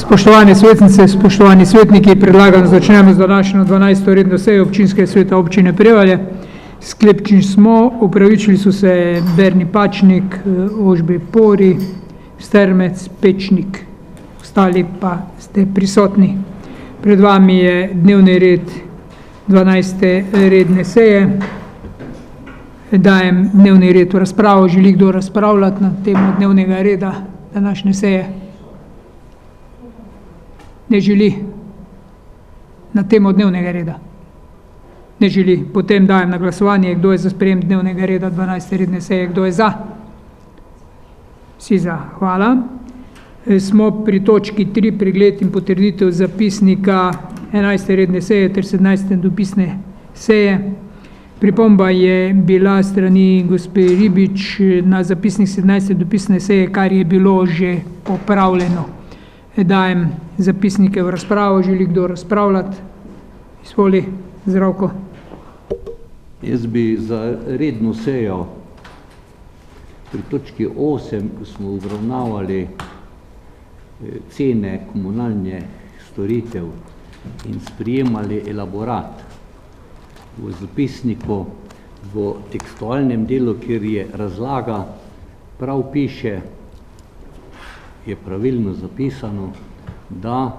Spoštovane svetnice, spoštovani svetniki, predlagam, da začnemo z današnjo 12. redno sejo občinskega sveta občine Prevalje. Sklepčni smo, upravičili so se Berni Pačnik, Ožbe Pori, Strmec, Pečnik, ostali pa ste prisotni. Pred vami je dnevni red 12. redne seje. Dajem dnevni red v razpravo. Želi kdo razpravljati na temo dnevnega reda današnje seje? Ne želi. Na temo dnevnega reda? Ne želi. Potem dajem na glasovanje, kdo je za sprejem dnevnega reda 12. redne seje, kdo je za? Vsi za. Hvala. Smo pri točki 3, pregled in potrditev zapisnika 11. redne seje ter 17. dopisne seje. Pripomba je bila strani gospe Ribič na zapisnik 17. dopisne seje, kar je bilo že popravljeno. Dajem zapisnike v razpravo. Želi kdo razpravljati? Izvoli, Zdravko. Jaz bi za redno sejo pri točki 8, ko smo obravnavali cene komunalnih storitev in sprijemali elaborat v zapisniku, v tekstualnem delu, kjer je razlaga, prav piše, je pravilno zapisano, da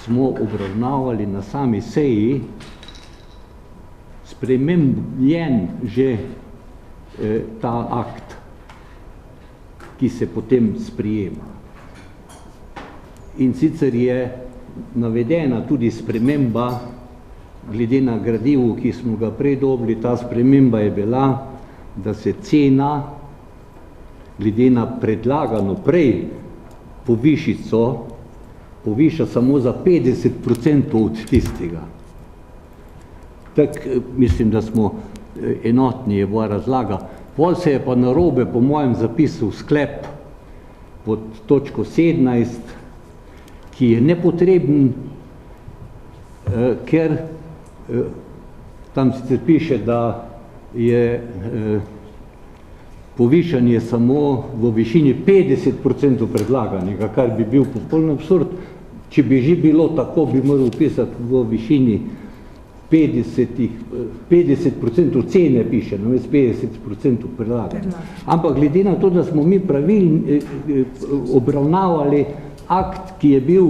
smo obravnavali na sami seji spremembljen že ta akt, ki se potem sprijema. In sicer je navedena tudi sprememba glede na gradivo, ki smo ga prej dobili. Ta sprememba je bila, da se cena glede na predlagano prej povišico poviša samo za 50% od tistega. Tako mislim, da smo enotni, je bila razlaga. Pol se je pa narobe po mojem zapisu sklep pod točko 17, ki je nepotreben, ker tam sicer piše, da je povišanje samo v višini 50% predlaganega, kar bi bil popoln absurd. Če bi že bilo tako, bi moral pisati v višini 50% cene piše, no, 50% predlaganja. Ampak glede na to, da smo mi pravilno obravnavali akt, ki je bil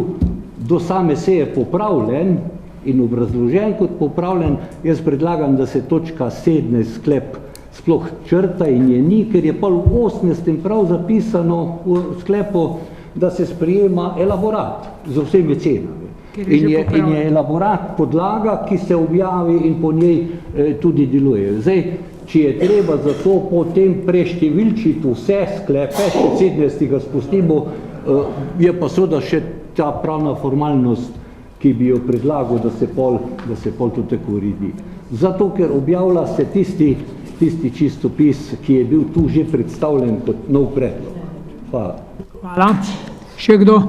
do same seje popravljen in obrazložen kot popravljen, jaz predlagam, da se točka 17 sklep sploh črta in je ni, ker je pa v 18. prav zapisano v sklepu, da se sprijema elaborat z vsemi cenami. In je elaborat podlaga, ki se objavi in po njej tudi deluje. Zdaj, če je treba za to potem preštevilčiti vse sklepe, še 17. ga spustimo, je pa seveda še ta pravna formalnost, ki bi jo predlagal, da se pol to tako uredi. Zato, ker objavlja se tisti čistopis, ki je bil tu že predstavljen kot nov predlog. Hvala. Hvala. Še kdo?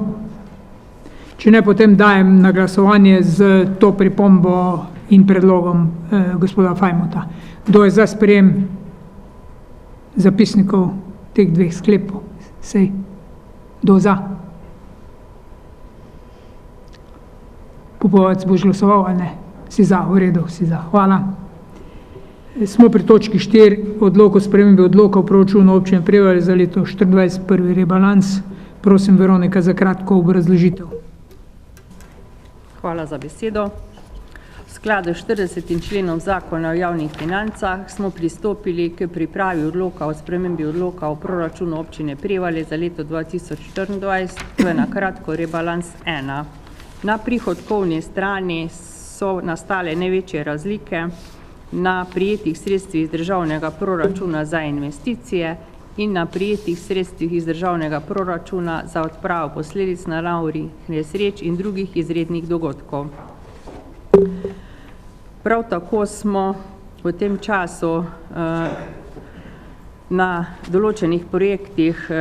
Če ne, potem dajem na glasovanje z to pripombo in predlogom gospoda Fajmuta. Kdo je za sprejem zapisnikov teh dveh sklepov? Sej. Kdo za? Popovac, boš glasoval ali ne? Si za, v redu, si za. Hvala. Smo pri točki 4, odlok o spremembi odloka v proračunu občine Prevalje za leto 2024, prvi rebalans. Prosim, Veronika, za kratko obrazložitev. Hvala za besedo. V skladu s 40. členom zakona o javnih financah smo pristopili k pripravi odloka o spremembi odloka o proračunu občine Prevalje za leto 2024, to je na kratko rebalans 1. Na prihodkovni strani so nastale največje razlike na prijetih sredstvih iz državnega proračuna za investicije in na prijetih sredstvih iz državnega proračuna za odpravo posledic naravnih nesreč in drugih izrednih dogodkov. Prav tako smo v tem času na določenih projektih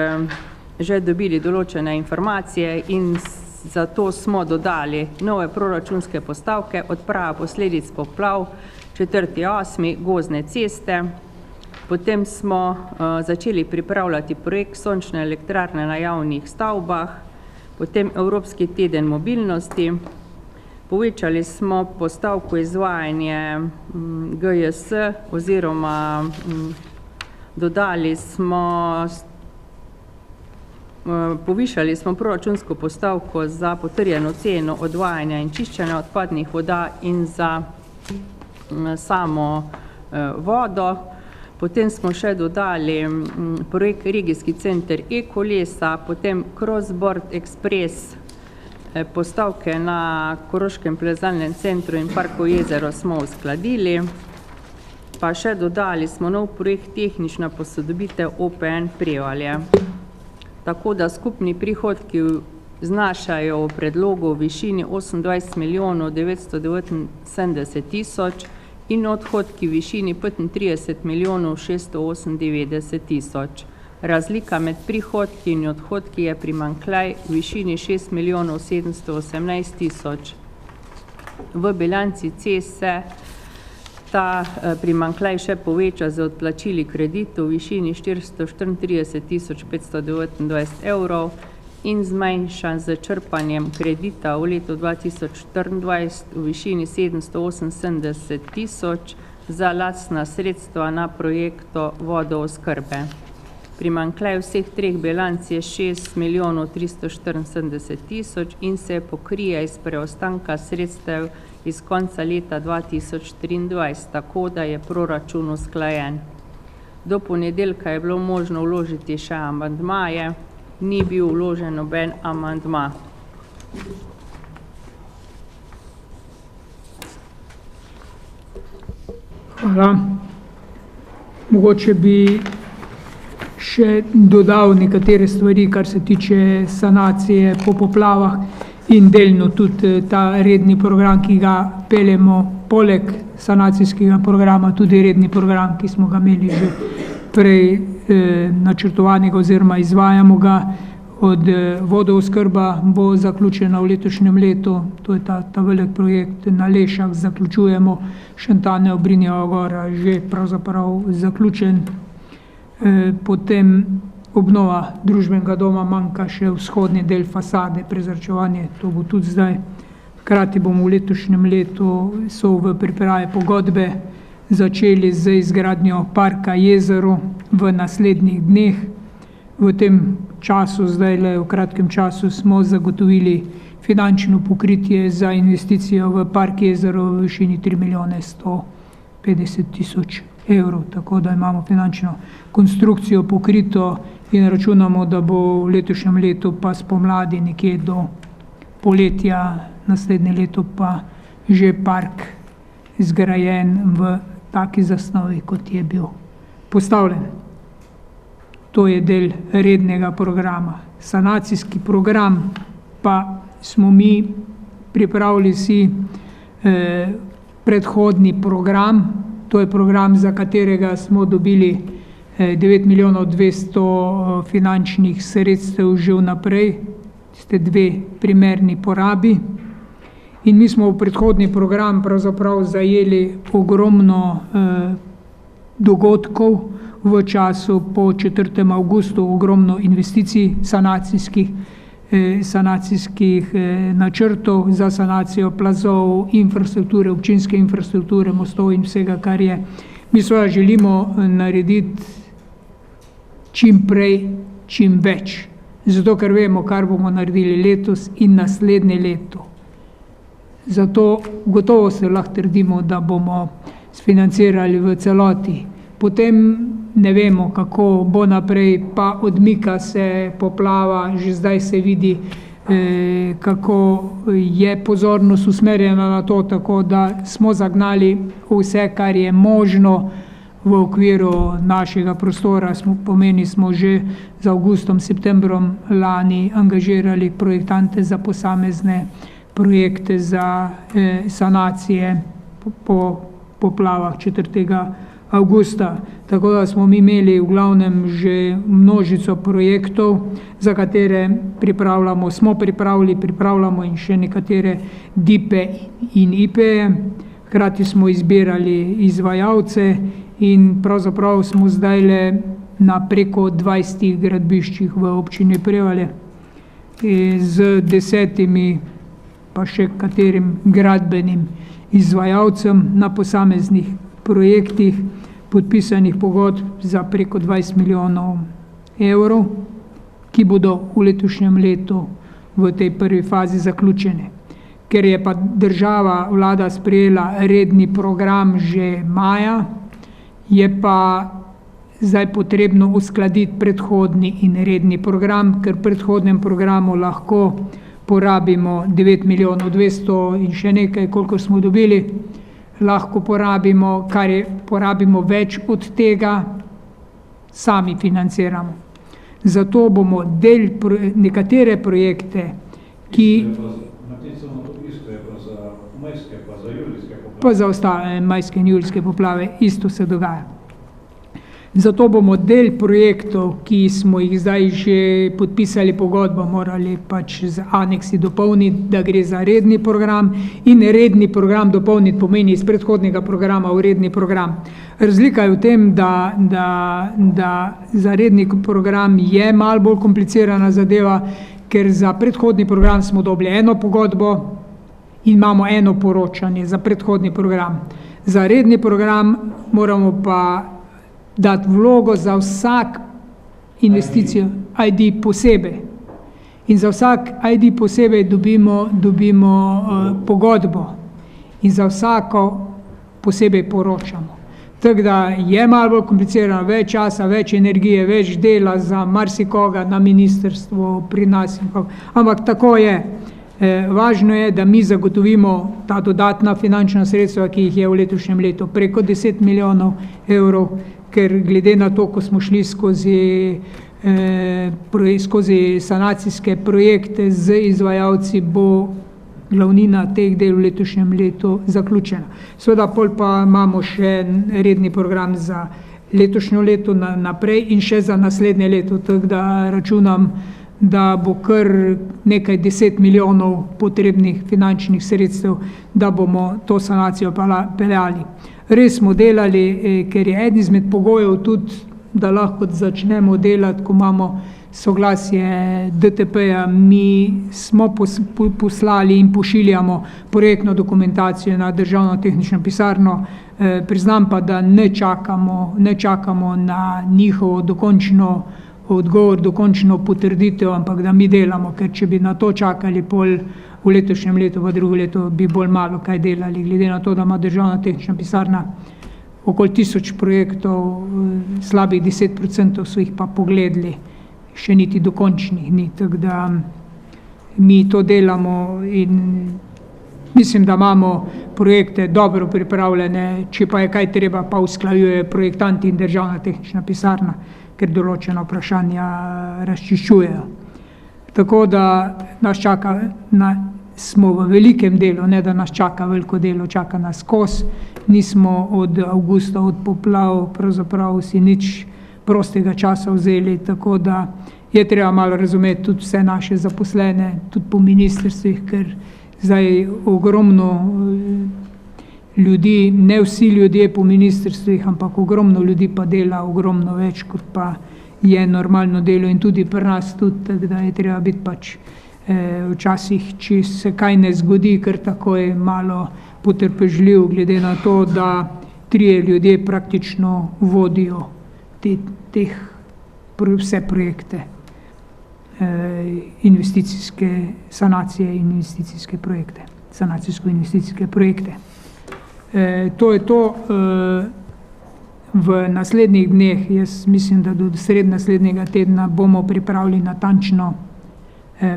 že dobili določene informacije in zato smo dodali nove proračunske postavke, odprava posledic poplav, 4.8. gozdne ceste. Potem smo začeli pripravljati projekt sončne elektrarne na javnih stavbah, Potem Evropski teden mobilnosti. Povečali smo postavko izvajanje GJS oziroma dodali smo, povišali smo proračunsko postavko za potrjeno ceno odvajanja in čiščenja odpadnih voda in za samo vodo. Potem smo še dodali projekt Regijski center e-kolesa, potem Crossboard Express, postavke na Koroškem plezalnem centru in parku Jezero smo uskladili, pa še dodali smo nov projekt tehnična posodobitev OPN Prevalje. Tako da skupni prihodki znašajo v predlogu v višini 28 milijonov 979 tisoč in odhodki v višini 35 milijonov 698 tisoč. Razlika med prihodki in odhodki je primanjkljaj v višini 6 milijonov 718 tisoč. V bilanci C se ta primanjkljaj še poveča z odplačili kreditov v višini 434 tisoč 529 evrov in zmanjšan z črpanjem kredita v letu 2024 v višini 778 tisoč za lastna sredstva na projektu vodooskrbe. Primanjkljaj vseh treh bilanc je 6 milijonov 374 tisoč in se pokrije iz preostanka sredstev iz konca leta 2023, tako da je proračun usklajen. Do ponedeljka je bilo možno vložiti še amandmaje, ni bil vložen noben amandma. Hvala. Mogoče bi še dodal nekatere stvari, kar se tiče sanacije po poplavah in delno tudi ta redni program, ki ga peljemo poleg sanacijskega programa, tudi redni program, ki smo ga imeli že prej načrtovanega oziroma izvajamo ga. Od vodooskrba bo zaključena v letošnjem letu, to je ta velik projekt na Lešah, zaključujemo, Šentane Obrinjeva gora že pravzaprav zaključen. Potem obnova družbenega doma, manjka še vzhodni del fasade, prezračevanje, to bo tudi zdaj. Hkrati bomo v letošnjem letu, so v pripravi pogodbe, začeli z izgradnjo parka Jezero v naslednjih dneh. V tem času, zdaj le v kratkem času, smo zagotovili finančno pokritje za investicijo v park Jezero v višini 3 milijone 150 tisoč evrov, tako da imamo finančno konstrukcijo pokrito in računamo, da bo v letošnjem letu pa spomladi nekje do poletja, naslednje leto pa že park zgrajen v taki zasnovi, kot je bil postavljen. To je del rednega programa. Sanacijski program pa smo mi pripravili si predhodni program. To je program, za katerega smo dobili 9 milijonov 200 finančnih sredstev že vnaprej, ste dve primerni porabi. In mi smo v predhodni program pravzaprav zajeli ogromno dogodkov v času po 4. avgustu, ogromno investicij sanacijskih načrtov za sanacijo plazov, infrastrukture, občinske infrastrukture, mostov in vsega, kar je. Mi seveda želimo narediti čim prej, čim več. Zato, ker vemo, kar bomo naredili letos in naslednje leto. Zato gotovo se lahko trdimo, da bomo sfinancirali v celoti. Potem ne vemo, kako bo naprej, pa odmika se poplava, že zdaj se vidi, kako je pozornost usmerjena na to, tako da smo zagnali vse, kar je možno v okviru našega prostora. Pomeni smo že z avgustom, septembrom lani angažirali projektante za posamezne projekte za sanacije po poplavah 4. avgusta. Tako da smo mi imeli v glavnem že množico projektov, za katere pripravljamo in še nekatere DIP-e in IP-je. Hkrati smo izbirali izvajalce in pravzaprav smo zdajle na preko 20 gradbiščih v občini Prevalje. z 10 pa še katerim gradbenim izvajalcem na posameznih projektih, podpisanih pogodb za preko 20 milijonov evrov, ki bodo v letošnjem letu v tej prvi fazi zaključene. Ker je pa država, vlada sprejela redni program že maja, je pa zdaj potrebno uskladiti predhodni in redni program, ker v predhodnem programu lahko porabimo 9 milijonov 200 in še nekaj, koliko smo dobili, lahko porabimo, kar je porabimo več od tega, sami financiramo. Zato bomo nekatere projekte, ki pa za ostale majske in julijske poplave isto se dogaja. Zato bomo del projektov, ki smo jih zdaj že podpisali pogodbo, morali pač z aneksi dopolniti, da gre za redni program, in redni program dopolniti pomeni iz predhodnega programa v redni program. Razlika je v tem, da za redni program je malo bolj komplicirana zadeva, ker za predhodni program smo dobili eno pogodbo in imamo eno poročanje za predhodni program. Za redni program moramo pa dati vlogo za vsak investicijo ID posebej. In za vsak ID posebej dobimo pogodbo in za vsako posebej poročamo. Tako da je malo bolj komplicirano, več časa, več energije, več dela za marsikoga na ministrstvu, pri nas. Ampak tako je. Važno je, da mi zagotovimo ta dodatna finančna sredstva, ki jih je v letošnjem letu preko 10 milijonov evrov, ker glede na to, ko smo šli skozi sanacijske projekte z izvajalci, bo glavnina teh del v letošnjem letu zaključena. Seveda pol pa imamo še redni program za letošnjo leto naprej in še za naslednje leto, tako da računam, da bo kar nekaj 10 milijonov potrebnih finančnih sredstev, da bomo to sanacijo peljali. Res smo delali, ker je eden izmed pogojev tudi, da lahko začnemo delati, ko imamo soglasje DTP-ja. Mi smo poslali in pošiljamo projektno dokumentacijo na Državno tehnično pisarno, priznam pa, da ne čakamo na njihovo dokončno odgovor, dokončno potrditev, ampak da mi delamo, ker če bi na to čakali pol v letošnjem letu, v drugo leto bi bolj malo kaj delali, glede na to, da ima Državna tehnična pisarna okoli 1000 projektov, slabih 10% so jih pa pogledali, še niti dokončnih ni, tako da mi to delamo in mislim, da imamo projekte dobro pripravljene, če pa je kaj treba, pa usklajuje projektanti in Državna tehnična pisarna, ker določena vprašanja razčiščujejo. Tako da nas čaka, smo v velikem delu, ne da nas čaka veliko delo, čaka nas skos, nismo od avgusta, od poplav, pravzaprav si nič prostega časa vzeli, tako da je treba malo razumeti tudi vse naše zaposlene, tudi po ministrstvih, ker zdaj ogromno ljudi, ne vsi ljudje po ministrstvih, ampak ogromno ljudi pa dela ogromno več, kot pa je normalno delo in tudi pri nas tudi, tako da je treba biti pač včasih, če se kaj ne zgodi, ker tako je malo potrpežljiv, glede na to, da 3 ljudje praktično vodijo vse projekte, investicijske sanacije in investicijske projekte, sanacijsko-investicijske projekte. To je to. V naslednjih dneh, jaz mislim, da do sredi naslednjega tedna bomo pripravili natančno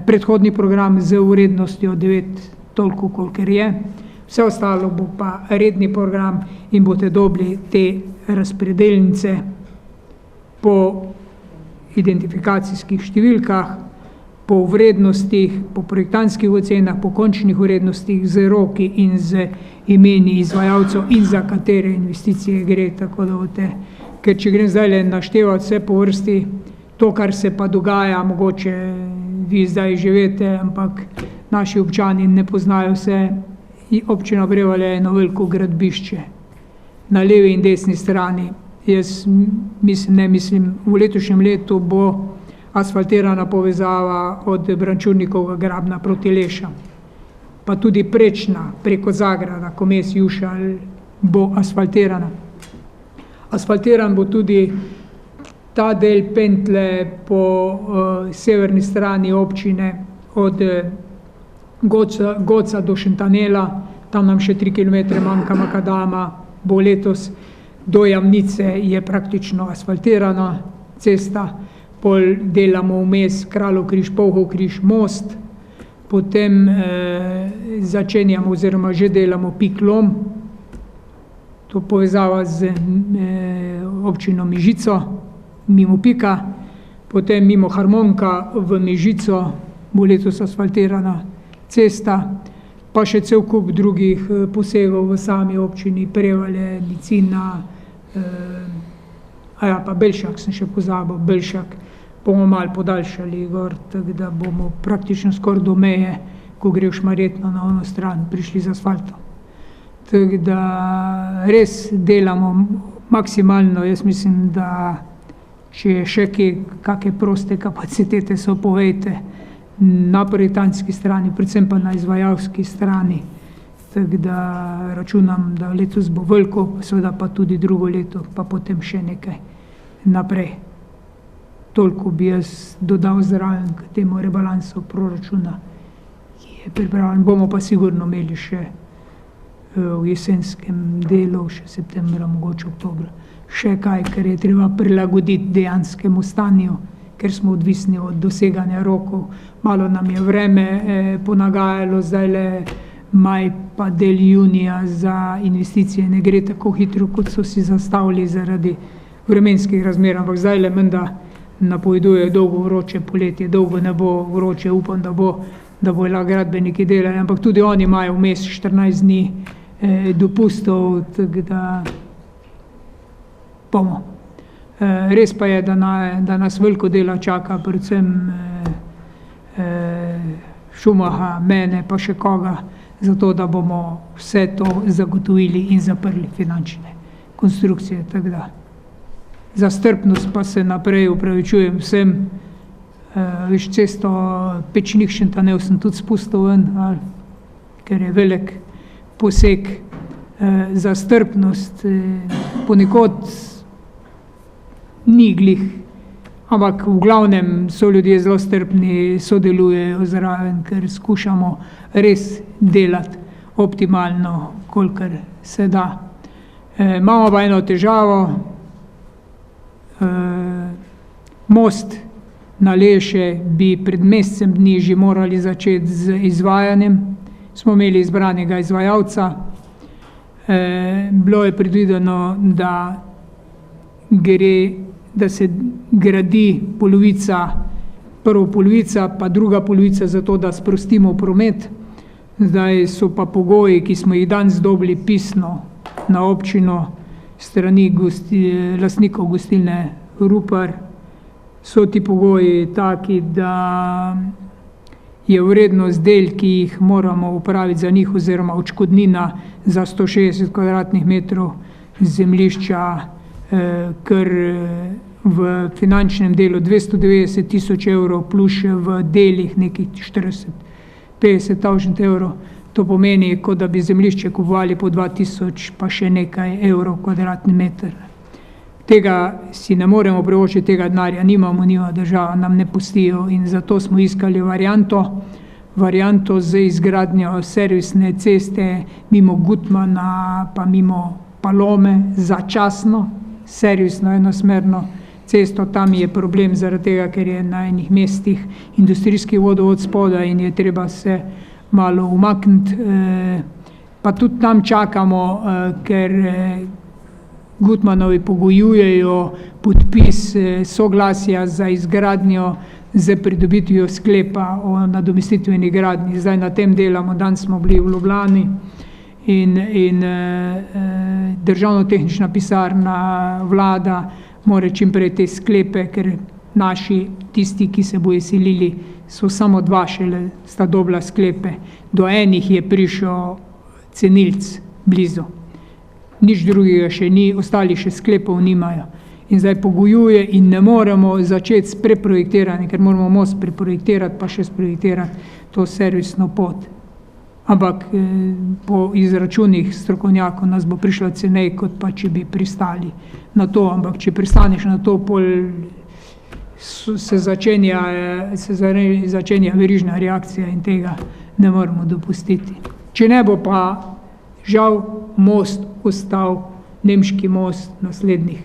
predhodni program z vrednostjo 9, toliko, kolikor je. Vse ostalo bo pa redni program in boste dobili te razpredelnice po identifikacijskih številkah, po vrednostih, po projektantskih ocenah, po končnih vrednostih, z roki in z imeni izvajalcev in za katere investicije gre, tako da boste, ker če grem zdaj naštevati vse po vrsti, to, kar se pa dogaja, mogoče vi zdaj že veste, ampak naši občani ne poznajo vse, občina Prevalje je eno veliko gradbišče na levi in desni strani. Jaz mislim, v letošnjem letu bo asfaltirana povezava od Brančurnikovega grabna proti Lešam. Pa tudi prečna preko Zagrada, Komes, Jušalj, bo asfaltirana. Asfaltiran bo tudi ta del pentle po severni strani občine od Goca do Šentanela, tam nam še 3 km manjka makadama, bo letos do Jamnice je praktično asfaltirana cesta, pol delamo vmes Kralov križ, Polhov križ, most, potem začenjamo oziroma že delamo Pik Lom, to povezava z občino Mežico, mimo Pika, potem mimo Harmonka v Mežico bo letos asfaltirana cesta, pa še cel kup drugih posegov v sami občini, Prevalje, Licina, pa Belšak sem še pozabil, Belšak bomo malo podaljšali gor, tako da bomo praktično skoraj do meje, ko gre v Šmarjetno na ono stran, prišli z asfaltom. Tako da res delamo maksimalno, jaz mislim, da če je še kakšne proste kapacitete, so povejte, na projektantski strani, predvsem pa na izvajalski strani. Tako da računam, da letos bo veliko, seveda pa tudi drugo leto, pa potem še nekaj naprej. Toliko bi jaz dodal zraven k temu rebalansu proračuna, ki je pripravljen. Bomo pa sigurno imeli še v jesenskem delu, še septembra, mogoče oktobra, še kaj, ker je treba prilagoditi dejanskemu stanju, ker smo odvisni od doseganja rokov. Malo nam je vreme ponagajalo, zdajle maj pa del junija za investicije ne gre tako hitro, kot so si zastavili zaradi vremenskih razmer, ampak zdajle menda napoveduje dolgo vroče poletje, dolgo ne bo vroče, upam, da bo gradbeniki delali, ampak tudi oni imajo vmes 14 dni dopustov, tako da bomo. Res pa je, da nas veliko dela čaka, predvsem Šumaha, mene pa še koga, zato da bomo vse to zagotovili in zaprli finančne konstrukcije. Tako da za strpnost pa se naprej upravičujem vsem. Viš cesto Pečnik Šentanel sem tudi spustil ven, ker je velik poseg. Za strpnost ponekod ni glih, ampak v glavnem so ljudje zelo strpni, sodelujejo zraven, ker skušamo res delati optimalno, kolikor se da. Imamo pa eno težavo, most na Leše bi pred mesecem dni že morali začeti z izvajanjem. Smo imeli izbranega izvajalca, bilo je predvideno, da se gradi prva polovica, pa druga polovica zato, da sprostimo promet. Zdaj so pa pogoji, ki smo jih danes dobili pisno na občino strani lastnikov gostilne Rupar, so ti pogoji taki, da je vrednost del, ki jih moramo upraviti za njih, oziroma odškodnina za 160 kvadratnih metrov zemljišča, kar v finančnem delu 290 tisoč evrov, plus še v delih nekih 40-50 tisoč evrov. To pomeni, kot da bi zemljišče kupovali po 2000 pa še nekaj evrov kvadratni meter. Tega si ne moremo privoščiti, tega denarja nimamo, nima država, nam ne pustijo, in zato smo iskali varianto z izgradnjo servisne ceste mimo Gutmana pa mimo Palome, začasno, servisno enosmerno cesto. Tam je problem zaradi tega, ker je na enih mestih industrijski vodovod spodaj in je treba se malo umakniti. Pa tudi tam čakamo, ker Gutmanovi pogojujejo podpis soglasja za izgradnjo z pridobitvijo sklepa o nadomestitveni gradnji. Zdaj na tem delamo, danes smo bili v Ljubljani in državno-tehnična pisarna, vlada mora čimprej te sklepe, ker naši, tisti, ki se bojo selili, so samo 2 šele sta dobila sklepe. Do enih je prišel cenilc blizu. Nič drugega še ni, ostali še sklepov nimajo. in zdaj pogojuje in ne moremo začeti s preprojektiranjem, ker moramo most preprojektirati, pa še sprojektirati to servisno pot. Ampak po izračunih strokovnjakov nas bo prišlo cenej, kot pa če bi pristali na to. Ampak če pristaneš na to, pol se začenja verižna reakcija in tega ne moremo dopustiti. Če ne bo pa žal most ostal nemški most naslednjih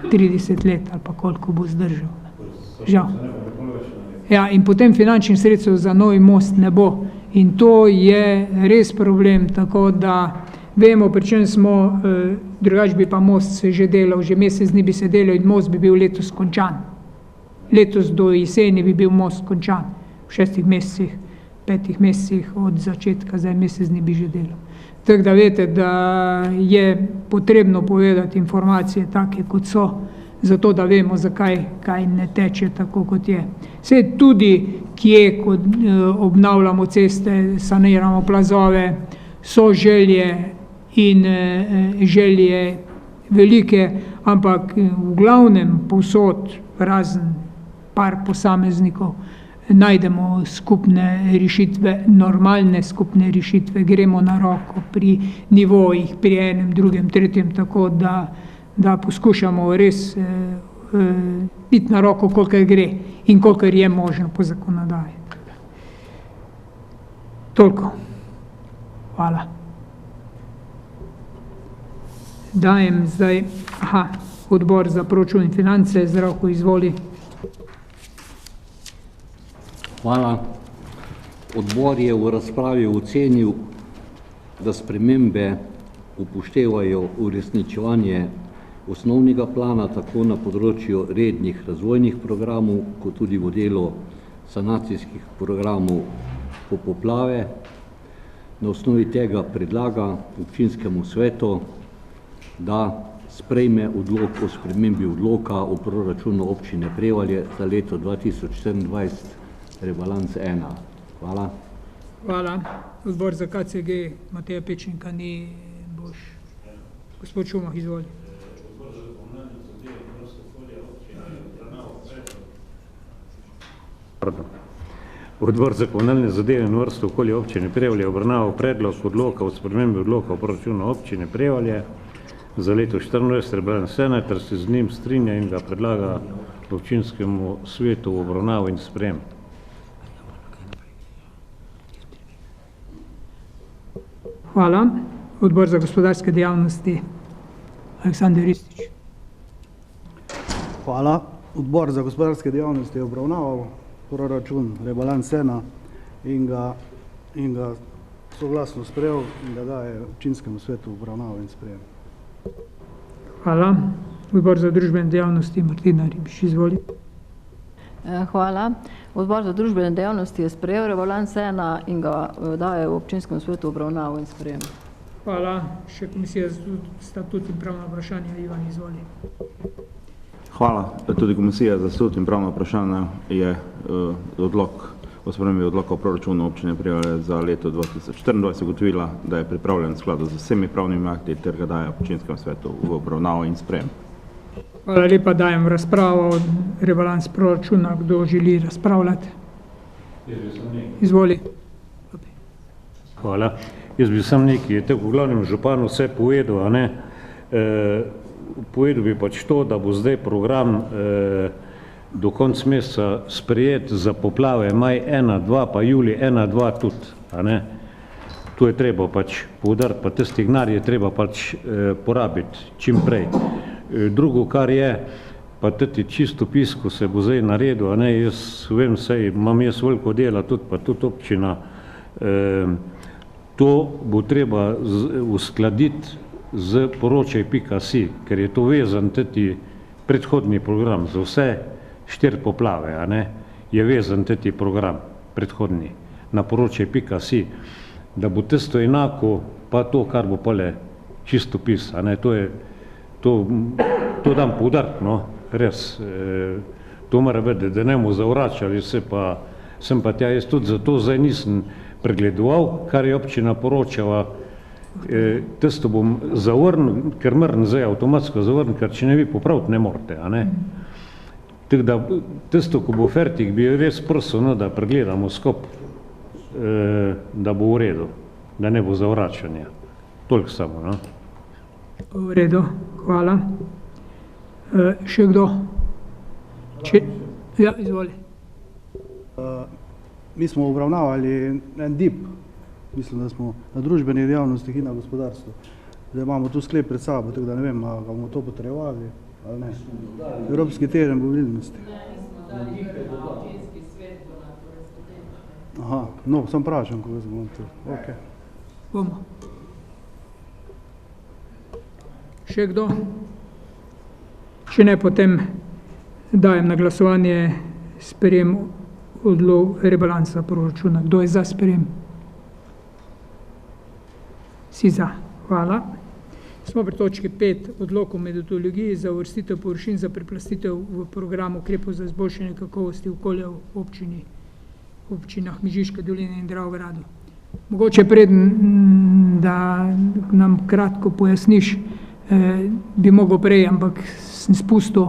30 let ali pa koliko bo zdržal. Žal. Ja, in potem finančnih sredstev za novi most ne bo. In to je res problem, tako da vemo, pri čem smo, drugače bi pa most se že delal, že mesec dni bi se delal in most bi bil letos končan. Letos do jeseni bi bil most končan, v 6 mesecih, 5 mesecih od začetka, zdaj mesec dni bi že delal. Tako da veste, da je potrebno povedati informacije take, kot so, zato da vemo, zakaj kaj ne teče tako, kot je. Vse tudi, kje, ko obnavljamo ceste, saniramo plazove, so želje in želje velike, ampak v glavnem povsod, razen par posameznikov, najdemo skupne rešitve, normalne skupne rešitve, gremo na roko pri nivojih, pri enem, drugem, tretjem, tako da poskušamo res biti na roko, kolikor gre in kolikor je možno po zakonodaji. Toliko. Hvala. Dajem zdaj, odbor za proračun in finance, Zdravko, izvoli. Hvala. Odbor je v razpravi ocenil, da spremembe upoštevajo uresničevanje osnovnega plana tako na področju rednih razvojnih programov, kot tudi v delu sanacijskih programov po poplave. Na osnovi tega predlaga občinskemu svetu, da sprejme odlok o spremembi odloka o proračunu občine Prevalje za leto 2024, rebalans 1. Hvala. Hvala. Odbor za KCG, Mateja Pečnika, ni boš. Gospod Šumah, izvoli. Odbor za komunalne zadeve in varstvo okolja občine Prevalje obravnaval predlog odloka o spremembi odloka o proračunu občine Prevalje za leto 2024, rebalans 1, ter se z njim strinja in ga predlaga občinskemu svetu v obravnavo in sprejem. Hvala. Odbor za gospodarske dejavnosti, Aleksander Ristič. Hvala. Odbor za gospodarske dejavnosti je obravnaval proračun rebalans 1 in ga soglasno sprejel in ga daje občinskemu svetu obravnavo in sprejem. Hvala. Odbor za družbene dejavnosti, Martina Ribiš, izvoli. Hvala. Odbor za družbene dejavnosti je sprejel rebalans 1 in ga daje v občinskem svetu obravnavo in sprejem. Hvala. Še komisija za statut in pravna vprašanja, Ivan, izvoli. Hvala. Tudi komisija za statut in pravna vprašanja je odlok o spremembi odloka o proračunu občine Prevalje za leto 2024 ugotovila, da je pripravljen v skladu z vsemi pravnimi akti ter ga daje občinskemu svetu v obravnavo in sprejem. Hvala lepa, dajem razpravo rebalans proračuna. Kdo želi razpravljati? Izvoli. Hvala. Jaz bi sam nekaj, tako v glavnem županu vse povedal, a ne. Povedal bi pač to, da bo zdaj program do konca meseca sprejet za poplave maj 1-2, pa julij 1-2 tudi, a ne. To je treba pač poudariti, pa te stignarje treba pač porabiti čim prej. Drugo, kar je, pa tudi čistopis, ko se bo zdaj naredil, a ne, jaz vem, sej imam jaz veliko dela, tudi pa tudi občina, to bo treba uskladiti z poročaj.si, ker je to vezan tudi predhodni program za vse 4 poplave, a ne, je vezan tudi program predhodni na poročaj.si, da bo testo enako, pa to, kar bo pole čistopis, a ne, to dam poudariti, no, res, to mora vedeti, da ne bomo zavračali, sem pa tja, jaz tudi zato zdaj nisem pregledoval, kar je občina poročala, Tisto bom zavrnil, ker moram zdaj avtomatsko zavrnil, ker če ne vi popraviti, ne morete, a ne? Tako da tisto, ko bo fertik, bi res prosil, no, da pregledamo skop, da bo v redu, da ne bo zavračanje. Toliko samo, no? V redu, hvala. Še kdo? Ja, izvoli. Mi smo obravnavali en DIP, mislim, da smo na družbenih dejavnostih in na gospodarstvu. Zdaj imamo tu sklep pred sabo, tako da ne vem, ali bomo to potrebovali ali ne. Evropski teden mobilnosti. Aha, no, sem prašen, ko bomo tu. Ok. Bomo. Še kdo? Če ne, potem dajem na glasovanje sprejem rebalansa proračuna. Kdo je za sprejem? Si za. Hvala. Smo pri točki 5 odlok o metodologiji za uvrstitev površin za preplastitev v program ukrepov za izboljšanje kakovosti okolja v občinah Mežiške doline in Dravogradu. Mogoče preden, da nam kratko pojasniš, bi mogel prej, ampak sem spustil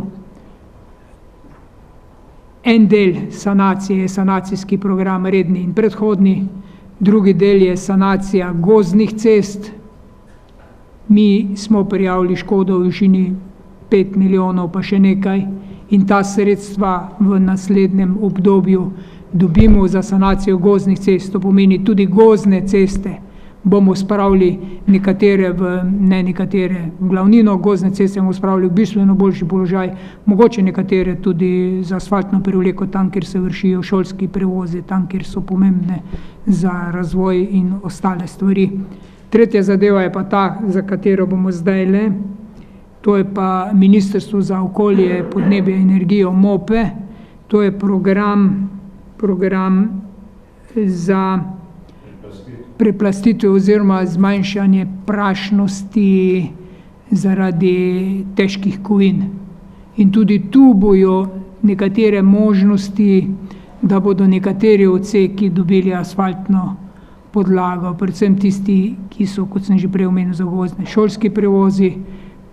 en del sanacije, je sanacijski program redni in predhodni, drugi del je sanacija gozdnih cest. Mi smo prijavili škodo v višini 5 milijonov pa še nekaj in ta sredstva v naslednjem obdobju dobimo za sanacijo gozdnih cest. To pomeni tudi gozdne ceste bomo spravili nekatere v glavnino, gozdne ceste bomo spravili v bistveno boljši položaj, mogoče nekatere tudi za asfaltno prevleko, tam, kjer se vršijo šolski prevozi, tam, kjer so pomembne za razvoj in ostale stvari. Tretja zadeva je pa ta, za katero bomo zdaj le, to je pa Ministrstvo za okolje, podnebje in energijo MOPE, to je program za preplastitev oziroma zmanjšanje prašnosti zaradi težkih kovin. In tudi tu bojo nekatere možnosti, da bodo nekateri odseki dobili asfaltno podlago, predvsem tisti, ki so, kot sem že prej omenil, za gozdne šolski prevozi,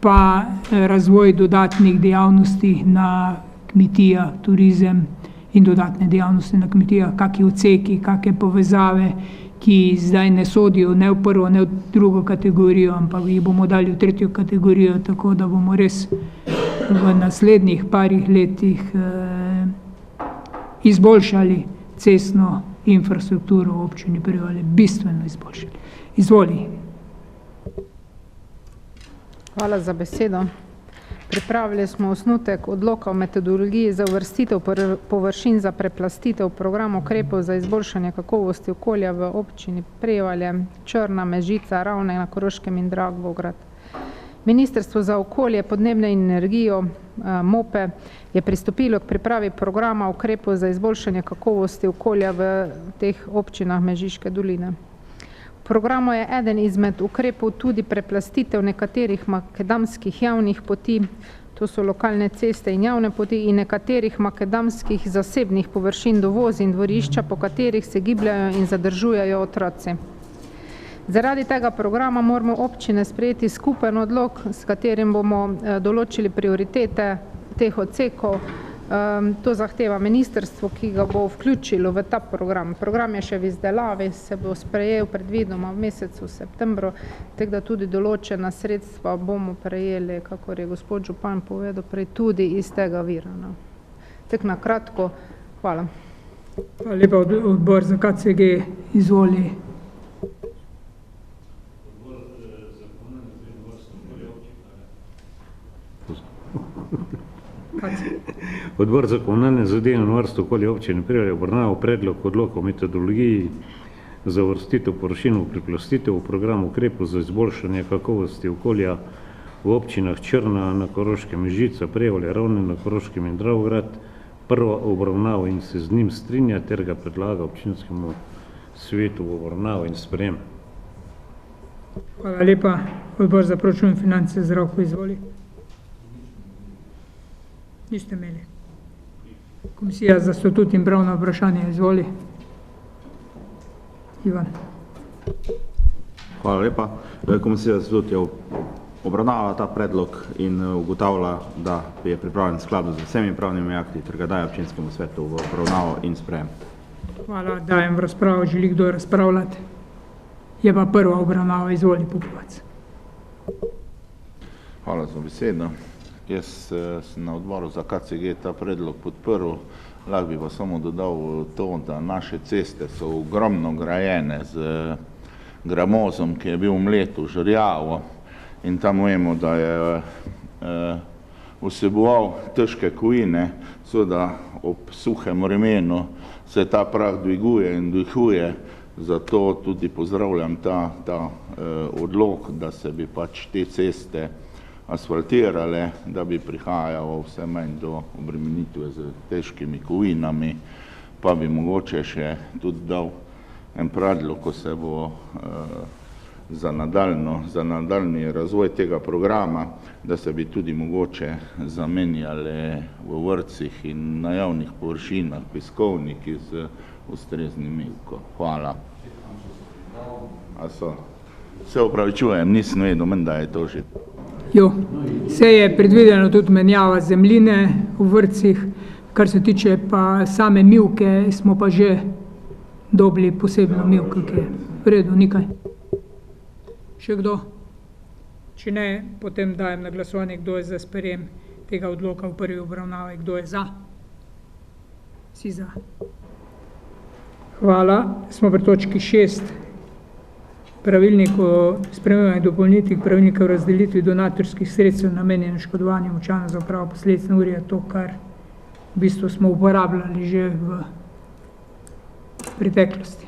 pa razvoj dodatnih dejavnosti na kmetijah, turizem in dodatne dejavnosti na kmetijah, kakšni odseki, kakšne povezave, ki zdaj ne sodijo ne v prvo, ne v drugo kategorijo, ampak jih bomo dali v tretjo kategorijo, tako da bomo res v naslednjih parih letih izboljšali cestno infrastrukturo v občini Prevalje, bistveno izboljšali. Izvoli. Hvala za besedo. Pripravili smo osnutek odloka o metodologiji za uvrstitev površin za preplastitev program ukrepov za izboljšanje kakovosti okolja v občini Prevalje, Črna, Mežica, Ravne na Koroškem in Dravograd. Ministrstvo za okolje, podnebje in energijo MOPE je pristopilo k pripravi programa ukrepov za izboljšanje kakovosti okolja v teh občinah Mežiške doline. V programu je eden izmed ukrepov tudi preplastitev nekaterih makadamskih javnih poti, to so lokalne ceste in javne poti, in nekaterih makadamskih zasebnih površin dovoz in dvorišča, po katerih se gibljajo in zadržujejo otroci. Zaradi tega programa moramo občine sprejeti skupen odlok, s katerim bomo določili prioritete teh odsekov. To zahteva ministrstvo, ki ga bo vključilo v ta program. Program je še v izdelavi, se bo sprejel predvidoma v mesecu septembru, tako da tudi določena sredstva bomo prejeli, kakor je gospod župan povedal, prej tudi iz tega vira. Tako na kratko, hvala. Hvala lepa, odbor za KCG, izvoli. Odbor za komunalne zadeve in varstvo okolja občine Prevalje obravnaval predlog odloka o metodologiji za uvrstitev površin v preplastitev v programu ukrepov za izboljšanje kakovosti okolja v občinah Črna na Koroškem, Mežica, Prevalje, Ravne na Koroškem in Dravograd, prvo obravnavo in se z njim strinja ter ga predlaga občinskemu svetu v obravnavo in sprejem. Hvala lepa. Odbor za proračun in finance, Zdravko, izvoli. Niste imeli. Komisija za statut in pravno vprašanje, izvoli. Ivan. Hvala lepa. Komisija za statut je obravnavala ta predlog in ugotavlja, da je pripravljen v skladu z vsemi pravnimi akti ter ga daje občinskemu svetu v obravnavo in sprejem. Hvala, dajem v razpravo. Želi kdo razpravljati? Je pa prva obravnava, izvoli Pupovac. Hvala za besedo. Jaz sem na odboru za KCG ta predlog podprl, lahko bi pa samo dodal to, da naše ceste so ogromno grajene z gramozom, ki je bil mlet v žrjavo in tam vemo, da je vseboval težke kovine, seveda ob suhem vremenu se ta prah dviguje in dvihuje, zato tudi pozdravljam ta odlok, da se bi pač te ceste asfaltirale, da bi prihajalo vse manj do obremenitve z težkimi kovinami, pa bi mogoče še tudi dal en predlog, ko se bo za nadaljni razvoj tega programa, da se bi tudi mogoče zamenjale v vrtcih in na javnih površinah peskovniki z ustreznim milkom. Hvala. Se opravičujem, nisem vedel, menda je to že. Jo, se je predvideno tudi menjava zemljine v vrtcih, kar se tiče pa same mivke, smo pa že dobili posebno mivko, ki je v redu, nikaj. Še kdo? Če ne, potem dajem na glasovanje, kdo je za sprejem tega odloka v prvi obravnavi, kdo je za. Vsi za. Hvala. Smo pri točki 6. Pravilnik o spremembi in dopolnitvi pravilnika o razdelitvi donatorskih sredstev namenjenih oškodovanju občanov za odpravo posledic neurja, to, kar v bistvu smo uporabljali že v preteklosti.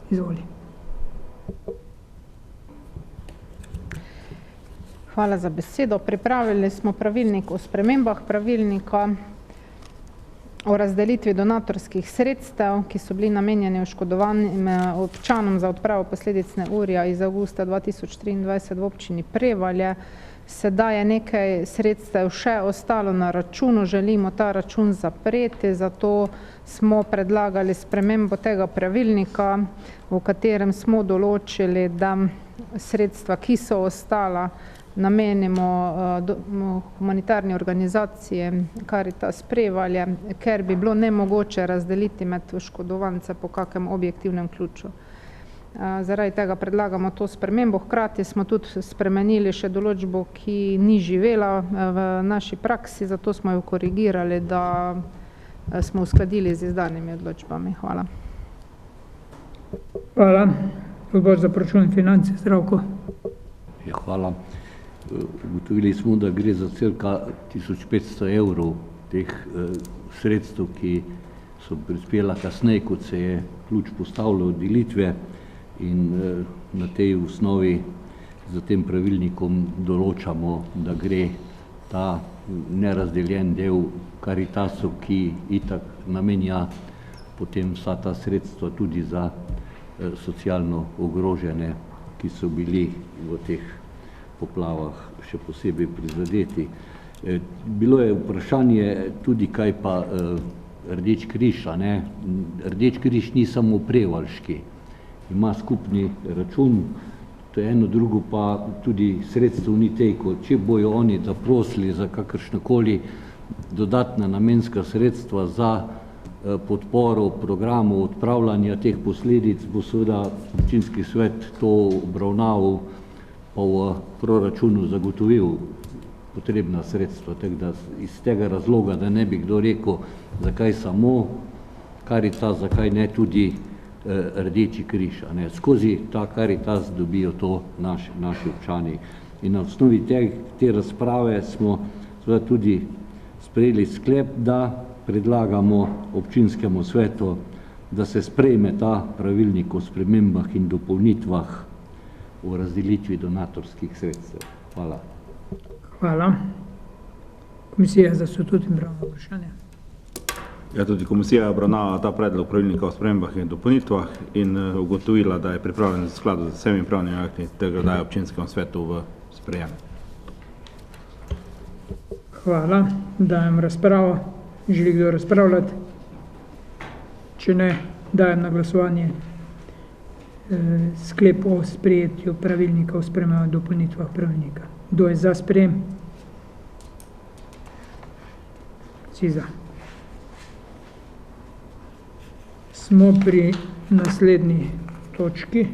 Izvoli. Hvala za besedo. Pripravili smo pravilnik o spremembah pravilnika o razdelitvi donatorskih sredstev, ki so bili namenjeni oškodovanim občanom za odpravo posledic neurja iz avgusta 2023 v občini Prevalje. Sedaj je nekaj sredstev še ostalo na računu, želimo ta račun zapreti, zato smo predlagali spremembo tega pravilnika, v katerem smo določili, da sredstva, ki so ostala, namenimo humanitarni organizaciji Caritas Prevalje, ker bi bilo nemogoče razdeliti med oškodovance po kakem objektivnem ključu. Zaradi tega predlagamo to spremembo. Hkrati smo tudi spremenili še določbo, ki ni živela v naši praksi, zato smo jo korigirali, da smo uskladili z izdanimi odločbami. Hvala. Hvala. Odbor za proračun in finance, Zdravko. Ja, hvala. Ugotovili smo, da gre za cirka 1500 evrov teh sredstev, ki so prispela kasneje, kot se je ključ postavljal od delitve, in na tej osnovi za tem pravilnikom določamo, da gre ta nerazdeljen del Caritasu, ki itak namenja potem vsa ta sredstva tudi za socialno ogrožene, ki so bili v teh poplavah še posebej prizadeti. Bilo je vprašanje tudi, kaj pa Rdeči križ, a ne? Rdeči križ ni samo prevaljški, ima skupni račun, to je eno, drugo pa tudi sredstev ni tejko. Če bojo oni zaprosili za kakršnakoli dodatna namenska sredstva za podporo programu odpravljanja teh posledic, bo seveda občinski svet to obravnaval pa v proračunu zagotovil potrebna sredstva. Tako da iz tega razloga, da ne bi kdo rekel, zakaj samo Caritas, zakaj ne tudi Rdeči križ. Skozi ta Caritas dobijo to naši občani. In na osnovi te razprave smo seveda tudi sprejeli sklep, da predlagamo občinskemu svetu, da se sprejme ta pravilnik o spremembah in dopolnitvah o razdelitvi donatorskih sredstev. Hvala. Hvala. Komisija za statut in pravna vprašanja. Ja, tudi komisija je obravnavala ta predlog pravilnika o spremembah in dopolnitvah in ugotovila, da je pripravljen v skladu z vsemi pravnimi akti, ter ga daje občinskemu svetu v sprejem. Hvala. Dajem razpravo. Želi kdo razpravljati? Če ne, dajem na glasovanje sklep o sprejetju pravilnika o spremembah in dopolnitvah pravilnika. Kdo je za sprejem? Vsi za. Smo pri naslednji točki.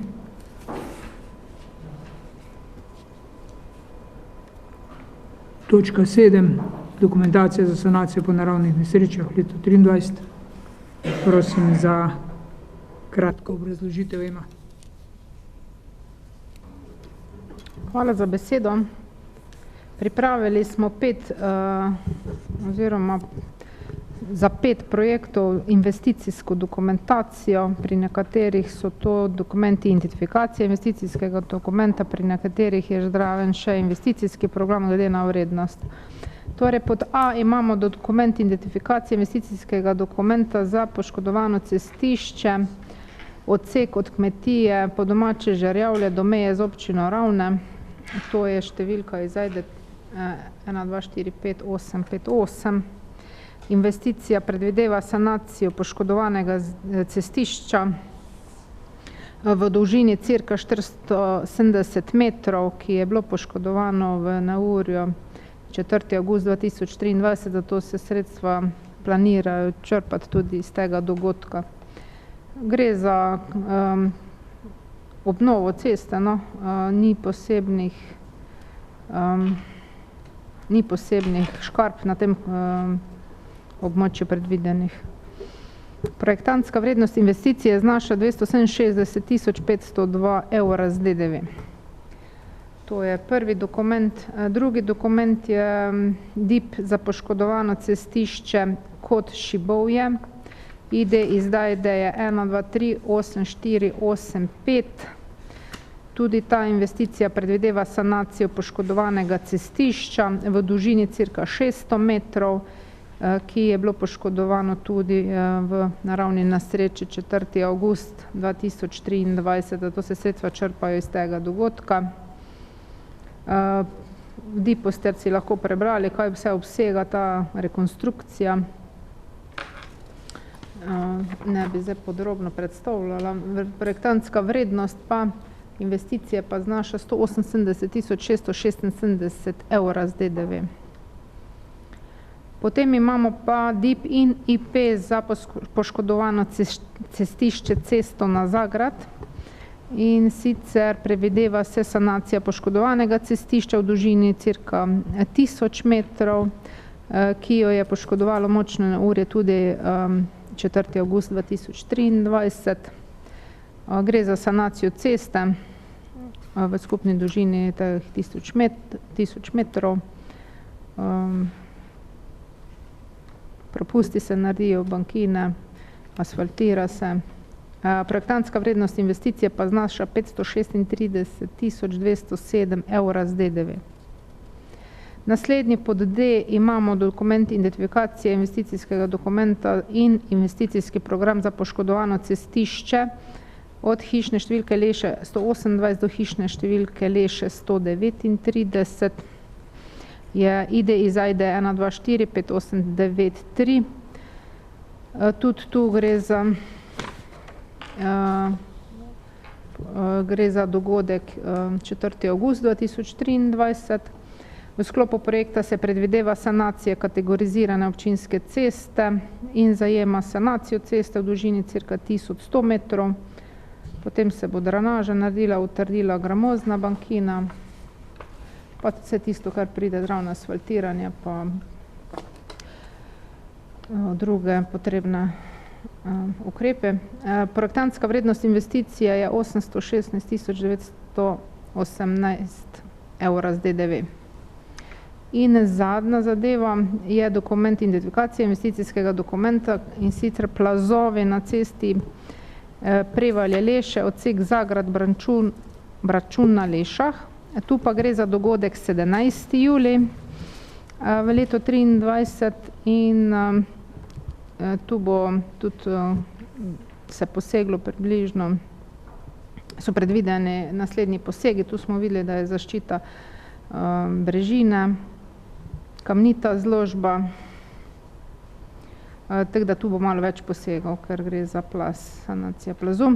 Točka 7. Dokumentacija za sanacijo po naravnih nesrečah v letu 2023. Prosim za kratko obrazložitev. Ema. Hvala za besedo. Pripravili smo 5 projektov investicijsko dokumentacijo, pri nekaterih so to dokumenti identifikacije investicijskega dokumenta, pri nekaterih je zraven še investicijski program glede na vrednost. Torej pod A imamo dokument identifikacije investicijskega dokumenta za poškodovano cestišče, odsek od kmetije po domače Žerjavlje do meje z občino Ravne. To je številka iz AJDE 12455858. Investicija predvideva sanacijo poškodovanega cestišča v dolžini cirka 470 metrov, ki je bilo poškodovano v neurju 4. avgust 2023, zato se sredstva planirajo črpati tudi iz tega dogodka. Gre za obnovo ceste, ni posebnih škarp na tem območju predvidenih. Projektantska vrednost investicije znaša 267.502 evra z DDV. To je prvi dokument. Drugi dokument je DIP za poškodovano cestišče Kot Šibovje. Ide iz AJDE je 12384885. Tudi ta investicija predvideva sanacijo poškodovanega cestišča v dolžini cirka 600 metrov, ki je bilo poškodovano tudi v naravni nesreči 4. avgust 2023, zato se sredstva črpajo iz tega dogodka. V DIP-u ste si lahko prebrali, kaj vse obsega ta rekonstrukcija. Ne bi zdaj podrobno predstavljala. Projektantska vrednost pa investicije pa znaša 178.676 evra z DDV. Potem imamo pa DIP in IP za poškodovano cestišče Cesto na Zagrad. In sicer predvideva se sanacija poškodovanega cestišča v dolžini cirka 1000 metrov, ki jo je poškodovalo močno neurje tudi 4. avgust 2023. Gre za sanacijo ceste v skupni dolžini 1000 metrov. Propusti se naredijo, bankine, asfaltira se. Projektantska vrednost investicije pa znaša 536.207 evra z DDV. Naslednji pod D imamo dokument identifikacije investicijskega dokumenta in investicijski program za poškodovano cestišče od hišne številke Leše 128 do hišne številke Leše 139. Ide iz AJDE 12458993. Tudi tu gre za dogodek 4. avgust 2023. V sklopu projekta se predvideva sanacija kategorizirane občinske ceste in zajema sanacijo ceste v dolžini cirka 1100 metrov. Potem se bo drenaža naredila, utrdila gramozna bankina, pa vse tisto, kar pride zraven asfaltiranje, pa druge potrebne ukrepe. Projektantska vrednost investicije je 816.918 evra z DDV. In zadnja zadeva je dokument identifikacije investicijskega dokumenta, in sicer plazovi na cesti Prevalje Leše, odsek Zagrad Bračun na Lešah. Tu pa gre za dogodek 17. julij v letu 2023 in tu bo tudi se poseglo približno, so predvideni naslednji posegi. Tu smo videli, da je zaščita brežine, kamnita zložba, tako da tu bo malo več posegov, ker gre za plaz, sanacija plazu.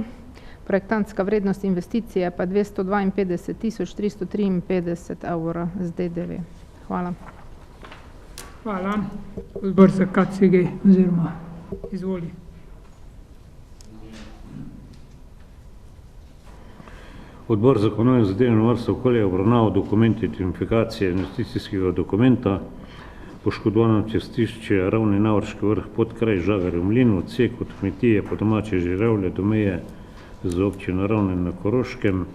projektantska vrednost investicije pa 252.353 € z DDV. Hvala. Hvala. Odbor za KCG oziroma izvoli. Odbor za ekonomijo, zadeve in varstvo okolja je obravnaval dokument identifikacije investicijskega dokumenta poškodovano cestišče Ravni Navrški vrh Podkraj Žagarjev mlin, odsek od kmetije po domače Žirevlje do meje z občino Ravne na Koroškem,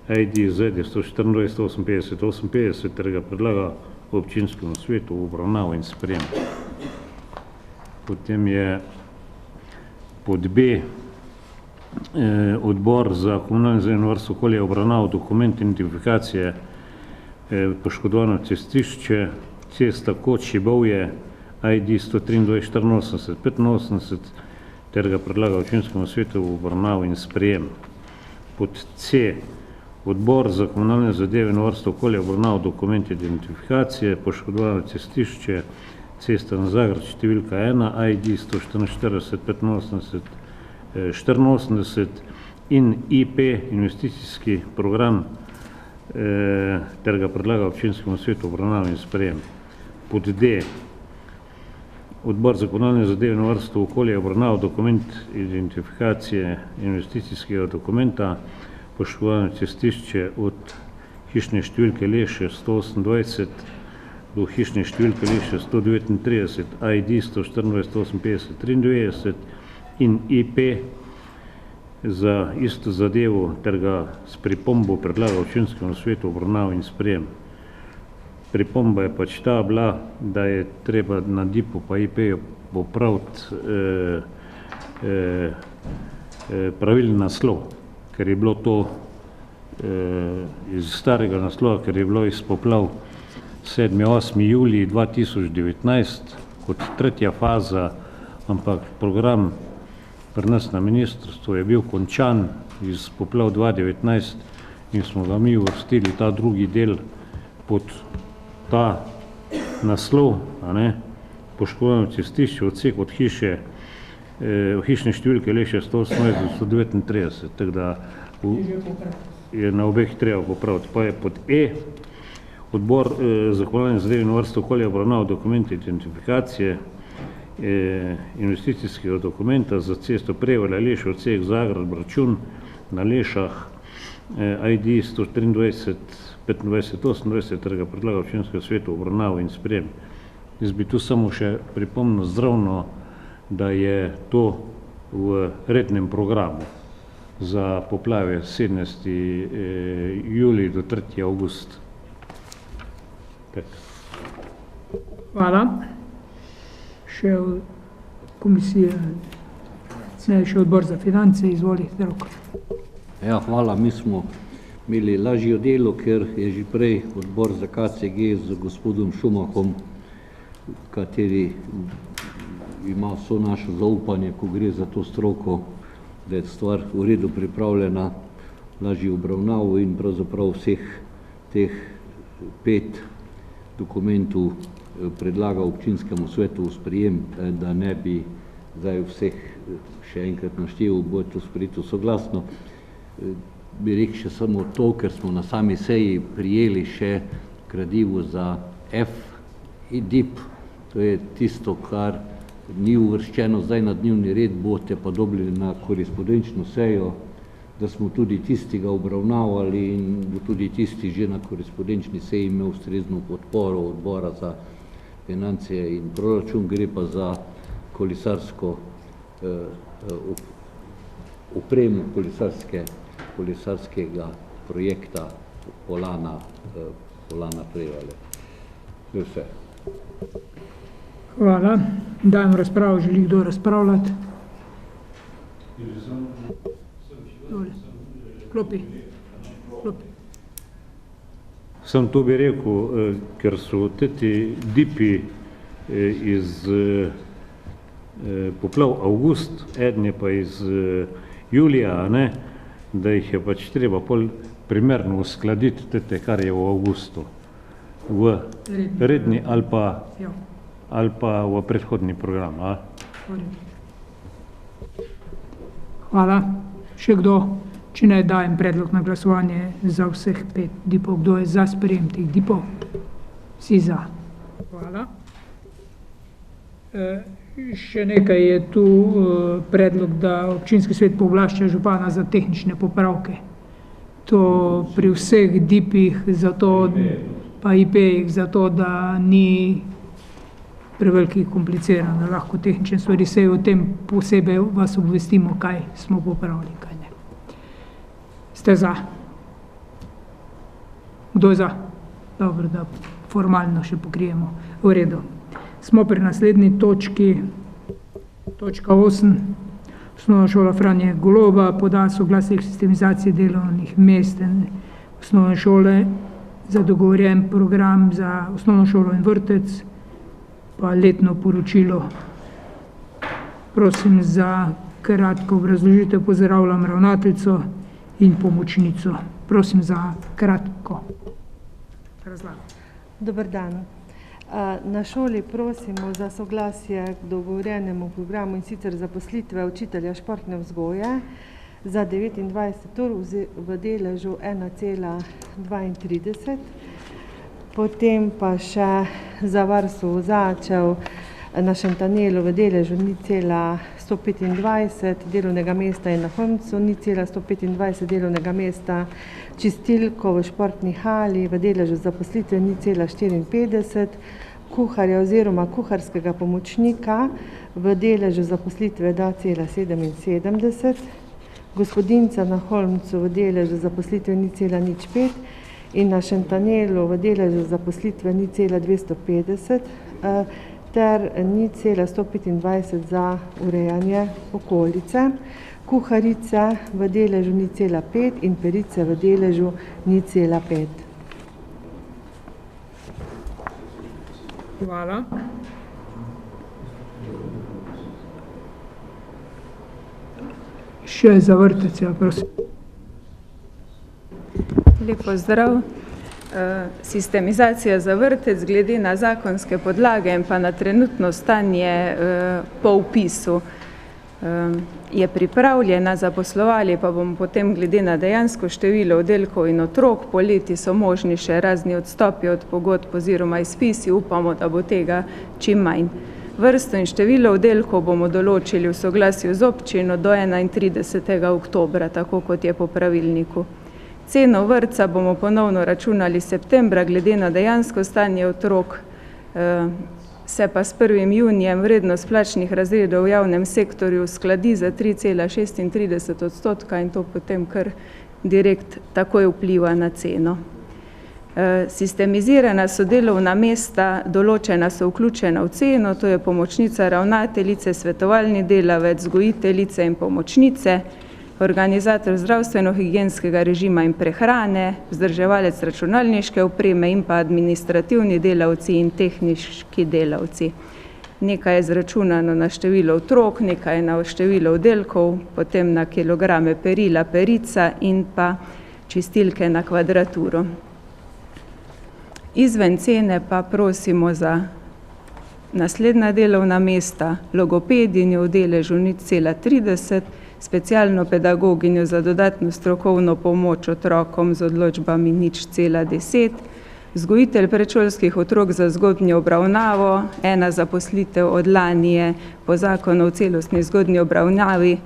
ID ZD 124 58 58, ter ga predlaga občinskemu svetu v obravnavo in sprejem. Potem je pod B odbor za komunalno zadeve in varstvo okolja obravnaval dokument identifikacije poškodovano cestišče cesta Koči-Bovje ID 123 84 85 ter ga predlaga občinskemu svetu v obravnavo in sprejem. Pod C odbor za komunalne zadeve in varstvo okolja obravnaval dokument identifikacije poškodovano cestišče cesta na Zagreb številka 1 ID 144 85 84 in IP investicijski program ter ga predlaga občinskemu svetu obravnavo in sprejem. Pod D odbor za komunalne zadeve in varstvo okolja je obravnaval dokument identifikacije investicijskega dokumenta poškodovano cestišče od hišne številke Leše 128 do hišne številke Leše 139 ID 124 58 93 in IP za isto zadevo ter ga s pripombo predlaga občinskemu svetu obravnavo in sprejem. Pripomba je pač ta bila, da je treba na DIP-u pa IP-ju popraviti pravilni naslov, ker je bilo to iz starega naslova, ker je bilo iz poplav 7.8. julij 2019 kot tretja faza, ampak program pri nas na ministrstvu je bil končan iz poplav 2019 in smo ga mi uvrstili ta drugi del pod ta naslov, poškodovano cestišče, odsek od hiše, hišne številke Leše 118 do 139, tako da je na obeh treba popraviti. Pa je pod E odbor za komunalne zadeve in varstvo okolja obravnaval dokument identifikacije investicijskega dokumenta za cesto Prevalja Leše, odsek Zagreb Račun na Lešah ID 123 25 28, ter ga predlaga občinskemu svetu obravnavo in sprejem. Jaz bi tu samo še pripomnil zdravno, da je to v rednem programu za poplave 17. julij do 3. avgust. Hvala. Še komisija, ne, še odbor za finance, izvolite, Rok. Ja, hvala. Mi smo imeli lažjo delo, ker je že prej odbor za KCG z gospodom Šumahom, kateri ima vso našo zaupanje, ko gre za to stroko, da je stvar v redu pripravljena, lažje obravnavo in pravzaprav vseh teh 5 dokumentov predlaga občinskemu svetu v sprejem, da ne bi zdaj vseh še enkrat naštel, bo to sprejeto soglasno. Bi rekel še samo to, ker smo na sami seji prijeli še gradivo za F in DIP, to je tisto, kar ni uvrščeno zdaj na dnevni red, boste pa dobili na korespondenčno sejo, da smo tudi tistega obravnavali in bo tudi tisti že na korespondenčni seji imel ustrezno podporo odbora za finance in proračun, gre pa za kolesarsko opremo kolesarskega projekta Polana Prevalje. To je vse. Hvala. Dajem razpravo, želi kdo razpravljati? Klopi. Sam to bi rekel, ker so te DIP-i iz poplav avgust, eden je pa iz julija, da jih je pač treba primerno uskladiti tete, kar je v avgustu, v redni ali pa v predhodni program. Hvala. Še kdo? Če ne, dajem predlog na glasovanje za vseh 5 DIP-ov. Kdo je za sprejem teh DIP-ov? Vsi za. Hvala. Še nekaj je tu predlog, da občinski svet pooblašča župana za tehnične popravke. To pri vseh DIP-ih, pa IP-ih, zato da ni prevelikih komplicirano, da lahko tehnične stvari, se o tem posebej vas obvestimo, kaj smo popravili, kaj ne. Ste za? Kdo je za? Dobro, da formalno še pokrijemo. V redu. Smo pri naslednji točki, točka 8. Osnovna šola Franje Goloba poda soglasje k sistemizaciji delovnih mest osnovne šole za dogovorjen program za osnovno šolo in vrtec, pa letno poročilo. Prosim za kratko obrazložitev, pozdravljam ravnateljico in pomočnico. Prosim za kratko razlago. Dober dan. Na šoli prosimo za soglasje k dogovorjenemu programu in sicer zaposlitve učitelja športne vzgoje za 29 ur v deležu 1,32. Potem pa še za varstvo vozačev na Šentanelu v deležu 0,125 delovnega mesta in na Holmcu 0,125 delovnega mesta, čistilko v športni hali v deležu zaposlitve 0,54, kuharja oziroma kuharskega pomočnika v deležu zaposlitve 2,77, gospodinca na Holmcu v deležu zaposlitve 0,05 in na Šentanelu v deležu zaposlitve 0,250 ter 0,125 za urejanje okolice, kuharice v deležu 0,5 in perice v deležu 0,5. Hvala. Še za vrtec, ja, prosim. Lep pozdrav. Sistemizacija za vrtec glede na zakonske podlage in pa na trenutno stanje po vpisu je pripravljena, zaposlovali pa bomo potem glede na dejansko število oddelkov in otrok. Poleti so možni še razni odstopi od pogodb oziroma izpisi, upamo, da bo tega čim manj. Vrsto in število oddelkov bomo določili v soglasju z občino do 31. oktobra, tako kot je po pravilniku. Ceno vrtca bomo ponovno računali septembra, glede na dejansko stanje otrok, se pa s 1. junijem vrednost plačnih razredov v javnem sektorju uskladi za 3,36% in to potem kar direkt takoj vpliva na ceno. Sistemizirana so delovna mesta, določena so vključena v ceno, to je pomočnica ravnateljice, svetovalni delavec, vzgojiteljice in pomočnice, organizator zdravstveno-higienskega režima in prehrane, vzdrževalec računalniške opreme in pa administrativni delavci in tehniški delavci. Nekaj je izračunano na število otrok, nekaj na število oddelkov, potem na kilograme perila, perica in pa čistilke na kvadraturo. Izven cene pa prosimo za naslednja delovna mesta, logopedinjo v deležu 0,30, specialno pedagoginjo za dodatno strokovno pomoč otrokom z odločbami 0,10, vzgojitelj predšolskih otrok za zgodnjo obravnavo, ena zaposlitev od lani je po zakonu o celostni zgodnji obravnavi,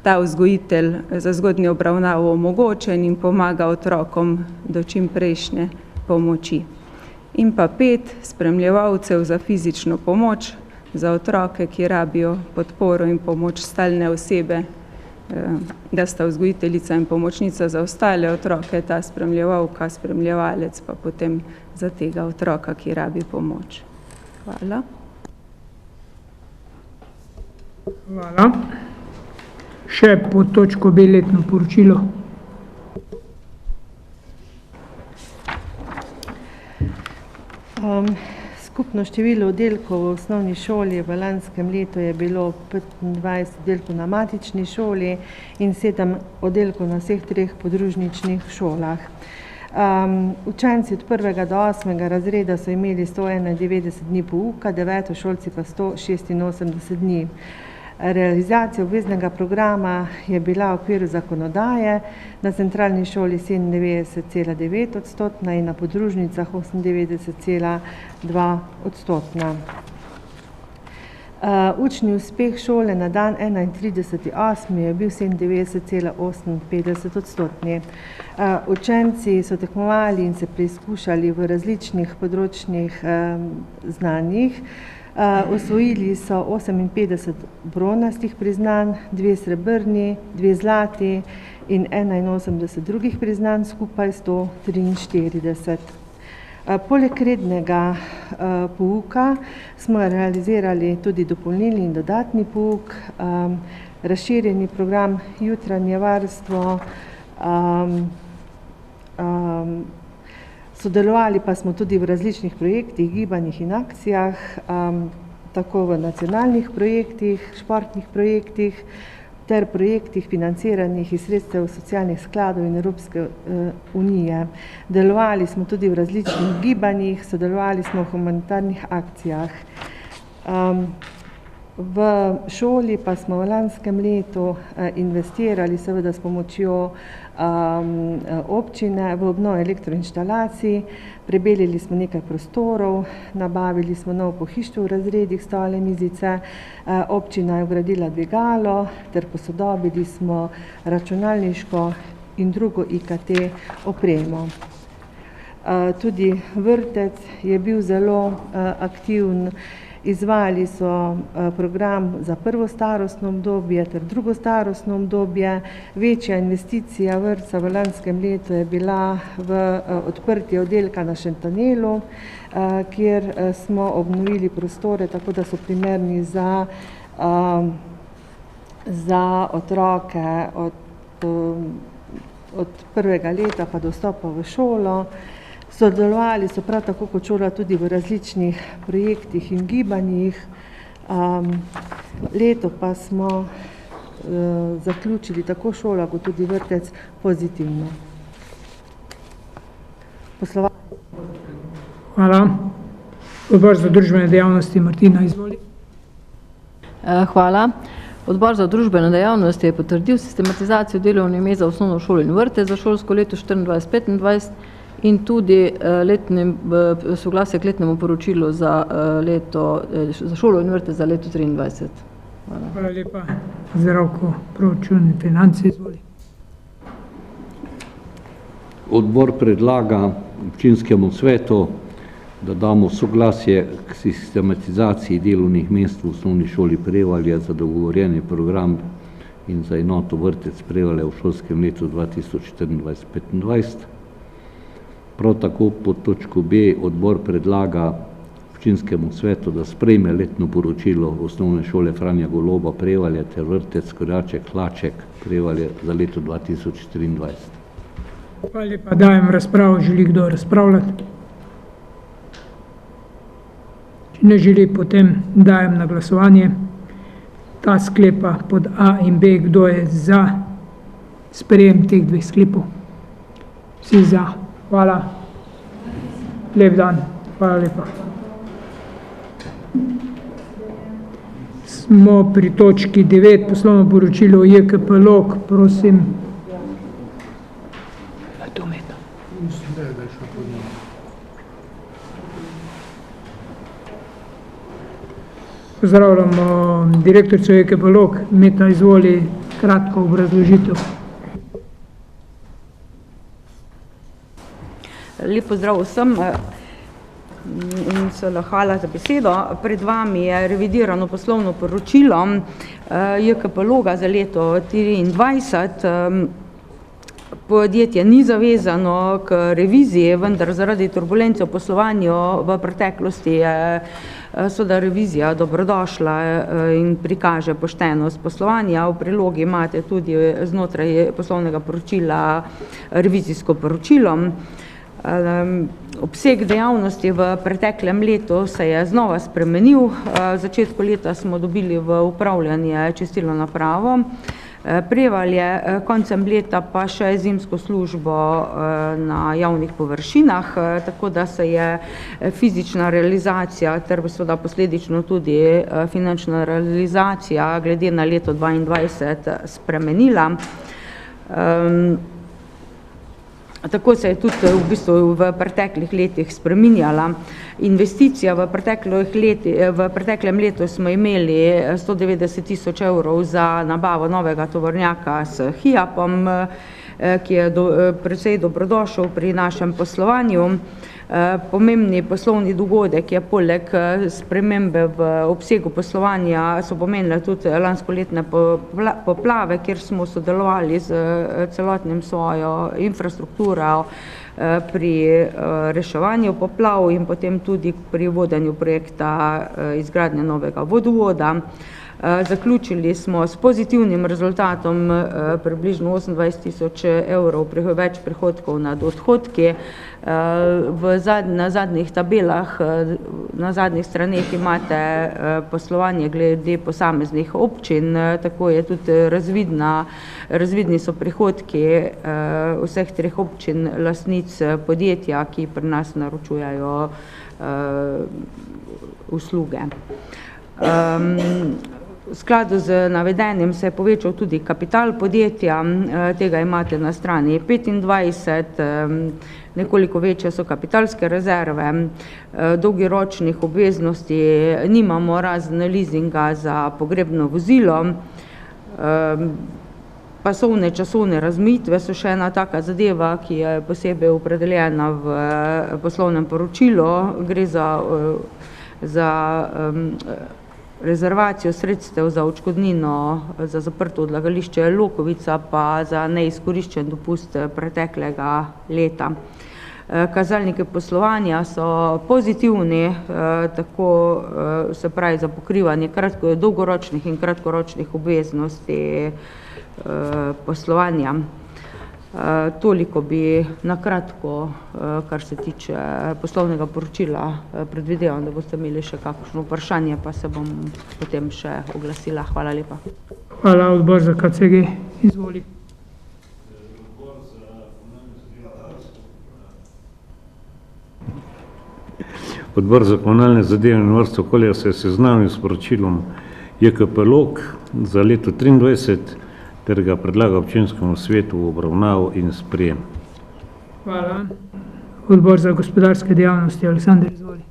ta vzgojitelj za zgodnjo obravnavo omogočen in pomaga otrokom do čim prejšnje pomoči. In pa 5 spremljevalcev za fizično pomoč, za otroke, ki rabijo podporo in pomoč stalne osebe, da sta vzgojiteljica in pomočnica za ostale otroke, ta spremljevalka, spremljevalec pa potem za tega otroka, ki rabi pomoč. Hvala. Hvala. Še pod točko B letno poročilo. Skupno število oddelkov v osnovni šoli v lanskem letu je bilo 25 oddelkov na matični šoli in 7 oddelkov na vseh 3 podružničnih šolah. Učenci od 1. do 8. razreda so imeli 191 dni pouka, 9. šolci pa 186 dni. Realizacija obveznega programa je bila v okviru zakonodaje na centralni šoli 97,9% in na podružnicah 98,2%. Učni uspeh šole na dan 31.8. je bil 97,58%. Učenci so tekmovali in se preizkušali v različnih področnih znanjih. Osvojili so 58 bronastih priznanj, 2 srebrni, 2 zlati in 81 drugih priznanj, skupaj 143. Poleg rednega pouka smo realizirali tudi dopolnilni in dodatni pouk, razširjeni program jutranje varstvo, sodelovali pa smo tudi v različnih projektih, gibanjih in akcijah, tako v nacionalnih projektih, športnih projektih ter projektih financiranih iz sredstev socialnih skladov in Evropske unije. Delovali smo tudi v različnih gibanjih, sodelovali smo v humanitarnih akcijah. V šoli pa smo v lanskem letu investirali seveda s pomočjo občine v obnovo elektroinštalacij, prebelili smo nekaj prostorov, nabavili smo nov pohištvo v razredih, stole, mizice, občina je vgradila dvigalo ter posodobili smo računalniško in drugo IKT opremo. Tudi vrtec je bil zelo aktiven. Izvajali so program za prvo starostno obdobje ter drugo starostno obdobje. Večja investicija vrtca v lanskem letu je bila v odprtje oddelka na Šentanelu, kjer smo obnovili prostore, tako da so primerni za otroke od prvega leta pa do vstopa v šolo. Sodelovali so prav tako kot šola tudi v različnih projektih in gibanjih. Leto pa smo zaključili tako šola kot tudi vrtec pozitivno. Hvala. Odbor za družbene dejavnosti, Martina, izvoli. Hvala. Odbor za družbene dejavnosti je potrdil sistematizacijo delovnih mest za osnovno šolo in vrtec za šolsko leto 24-25 in tudi soglasje k letnemu poročilu za šolo in vrtec za leto 23. Hvala lepa. Zdravko, proračun in finance, izvoli. Odbor predlaga občinskemu svetu, da damo soglasje k sistematizaciji delovnih mest v osnovni šoli Prevalje za dogovorjeni program in za enoto vrtec Prevalje v šolskem letu 2024-25. Prav tako pod točko B odbor predlaga občinskemu svetu, da sprejme letno poročilo osnovne šole Franja Goloba Prevalje ter vrtec Korjaček Hlaček Prevalje za leto 2023. Hvala lepa. Dajem razpravo. Želi kdo razpravljati? Če ne želi, potem dajem na glasovanje ta sklepa pod A in B. Kdo je za sprejem teh dveh sklepov? Vsi za. Hvala. Lep dan. Hvala lepa. Smo pri točki 9, poslovno poročilo JKP Log, prosim. Pozdravljamo direktorico JKP Log, Meta, izvoli kratko obrazložitev. Lep pozdrav vsem in hvala za besedo. Pred vami je revidirano poslovno poročilo JKP Loga za leto 2023. Podjetje ni zavezano k reviziji, vendar zaradi turbulence v poslovanju v preteklosti je seveda revizija dobrodošla in prikaže poštenost poslovanja. V prilogi imate tudi znotraj poslovnega poročila revizijsko poročilo. Obseg dejavnosti v preteklem letu se je znova spremenil. V začetku leta smo dobili v upravljanje čistilno napravo. Prevalje, koncem leta pa še zimsko službo na javnih površinah, tako da se je fizična realizacija ter seveda posledično tudi finančna realizacija glede na leto 2022 spremenila. Tako se je tudi v bistvu v preteklih letih spreminjala. Investicija v preteklem letu smo imeli 190 tisoč evrov za nabavo novega tovornjaka s HIAP-om, ki je precej dobrodošel pri našem poslovanju. Pomembni poslovni dogodek je poleg spremembe v obsegu poslovanja so pomenile tudi lanskoletne poplave, kjer smo sodelovali z celotnim svojo infrastrukturo pri reševanju poplav in potem tudi pri vodenju projekta izgradnje novega vodovoda. Zaključili smo s pozitivnim rezultatom približno 28 tisoč evrov več prihodkov nad odhodki. Na zadnjih tabelah, na zadnjih straneh imate poslovanje glede posameznih občin, tako je tudi razvidni so prihodki vseh treh občin lastnic podjetja, ki pri nas naročujejo usluge. V skladu z navedenim se je povečal tudi kapital podjetja, tega imate na strani 25, nekoliko večje so kapitalske rezerve, dolgoročnih obveznosti nimamo razen leasinga za pogrebno vozilo, pasovne časovne razmejitve so še ena taka zadeva, ki je posebej opredeljena v poslovnem poročilu, gre za rezervacijo sredstev za odškodnino za zaprto odlagališče Lokovica pa za neizkoriščen dopust preteklega leta. Kazalniki poslovanja so pozitivni, tako se pravi za pokrivanje dolgoročnih in kratkoročnih obveznosti poslovanja. Toliko bi na kratko, kar se tiče poslovnega poročila, predvidevam, da boste imeli še kakšno vprašanje, pa se bom potem še oglasila. Hvala lepa. Hvala, odbor za KCG. Izvoli. Odbor za komunalne zadeve in varstvo okolja se je seznanil s poročilom JKP Log za leto 2023 ter ga predlaga občinskemu svetu v obravnavo in sprejem. Hvala. Odbor za gospodarske dejavnosti, Aleksander, izvoli.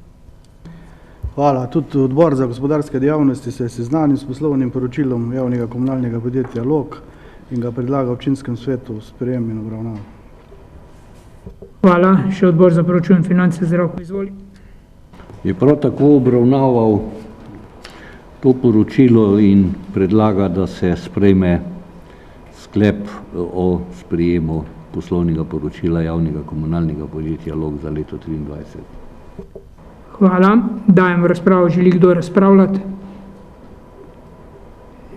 Hvala. Tudi odbor za gospodarske dejavnosti se je seznanil s poslovnim poročilom javnega komunalnega podjetja Log in ga predlaga občinskemu svetu v sprejem in obravnavo. Hvala. Še odbor za proračun in finance, Zdravko, izvoli. Je prav tako obravnaval to poročilo in predlaga, da se sprejme sklep o sprejemu poslovnega poročila javnega komunalnega podjetja Log za leto 2023. Hvala. Dajem v razpravo. Želi kdo razpravljati?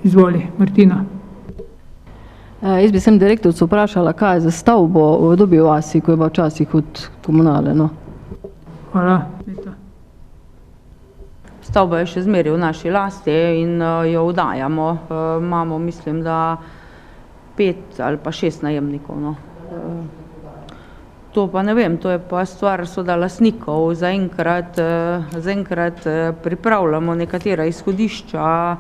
Izvoli, Martina. Jaz bi sem direktorico vprašala, kaj je za stavbo v Dobji vasi, ko je bila včasih od komunale. No? Hvala. Stavba je še zmeraj v naši lasti in jo oddajamo. Imamo, mislim, da 5 ali pa 6 najemnikov. No. To pa ne vem, to je pa stvar soda lastnikov. Zaenkrat pripravljamo nekatera izhodišča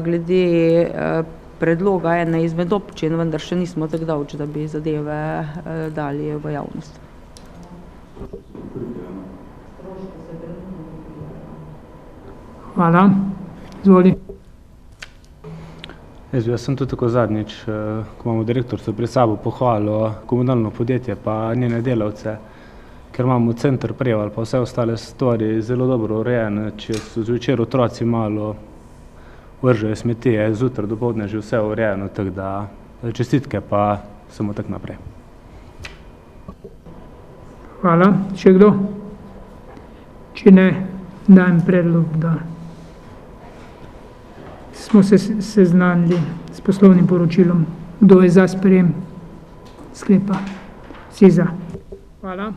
glede predloga ene izmed občin, vendar še nismo tako daleč, da bi zadeve dali v javnost. Hvala. Izvoli. Jaz sem tudi tako zadnjič, ko imamo direktorico pri sabo, pohvalil komunalno podjetje pa njene delavce, ker imamo center Preval pa vse ostale stvari zelo dobro urejene, če so zvečer otroci malo vržejo smetije, zjutraj dopoldne že vse urejeno, tako da čestitke pa samo tako naprej. Hvala. Še kdo? Če ne, dajem predlog, da smo se seznanili s poslovnim poročilom. Kdo je za sprejem sklepa? Vsi za. Hvala.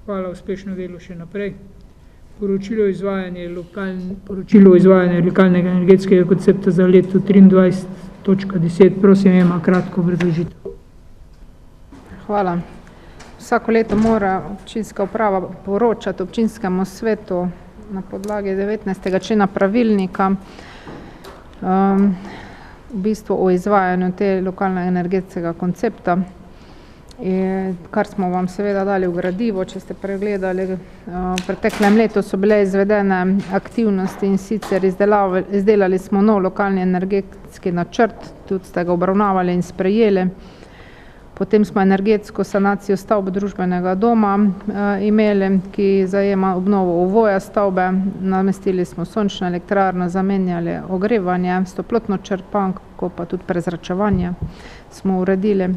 Hvala, uspešno delo še naprej. Poročilo o izvajanju lokalnega energetskega koncepta za leto 23.10. Prosim, ima kratko obrazložitev. Hvala. Vsako leto mora občinska uprava poročati občinskemu svetu na podlagi 19. člena pravilnika v bistvu o izvajanju te lokalnega energetskega koncepta, kar smo vam seveda dali v gradivo, če ste pregledali. V preteklem letu so bile izvedene aktivnosti in sicer izdelali smo nov lokalni energetski načrt, tudi ste ga obravnavali in sprejeli. Potem smo energetsko sanacijo stavb družbenega doma imeli, ki zajema obnovo ovoja stavbe, namestili smo sončno elektrarno, zamenjali ogrevanje, toplotno črpalko, pa tudi prezračevanje smo uredili.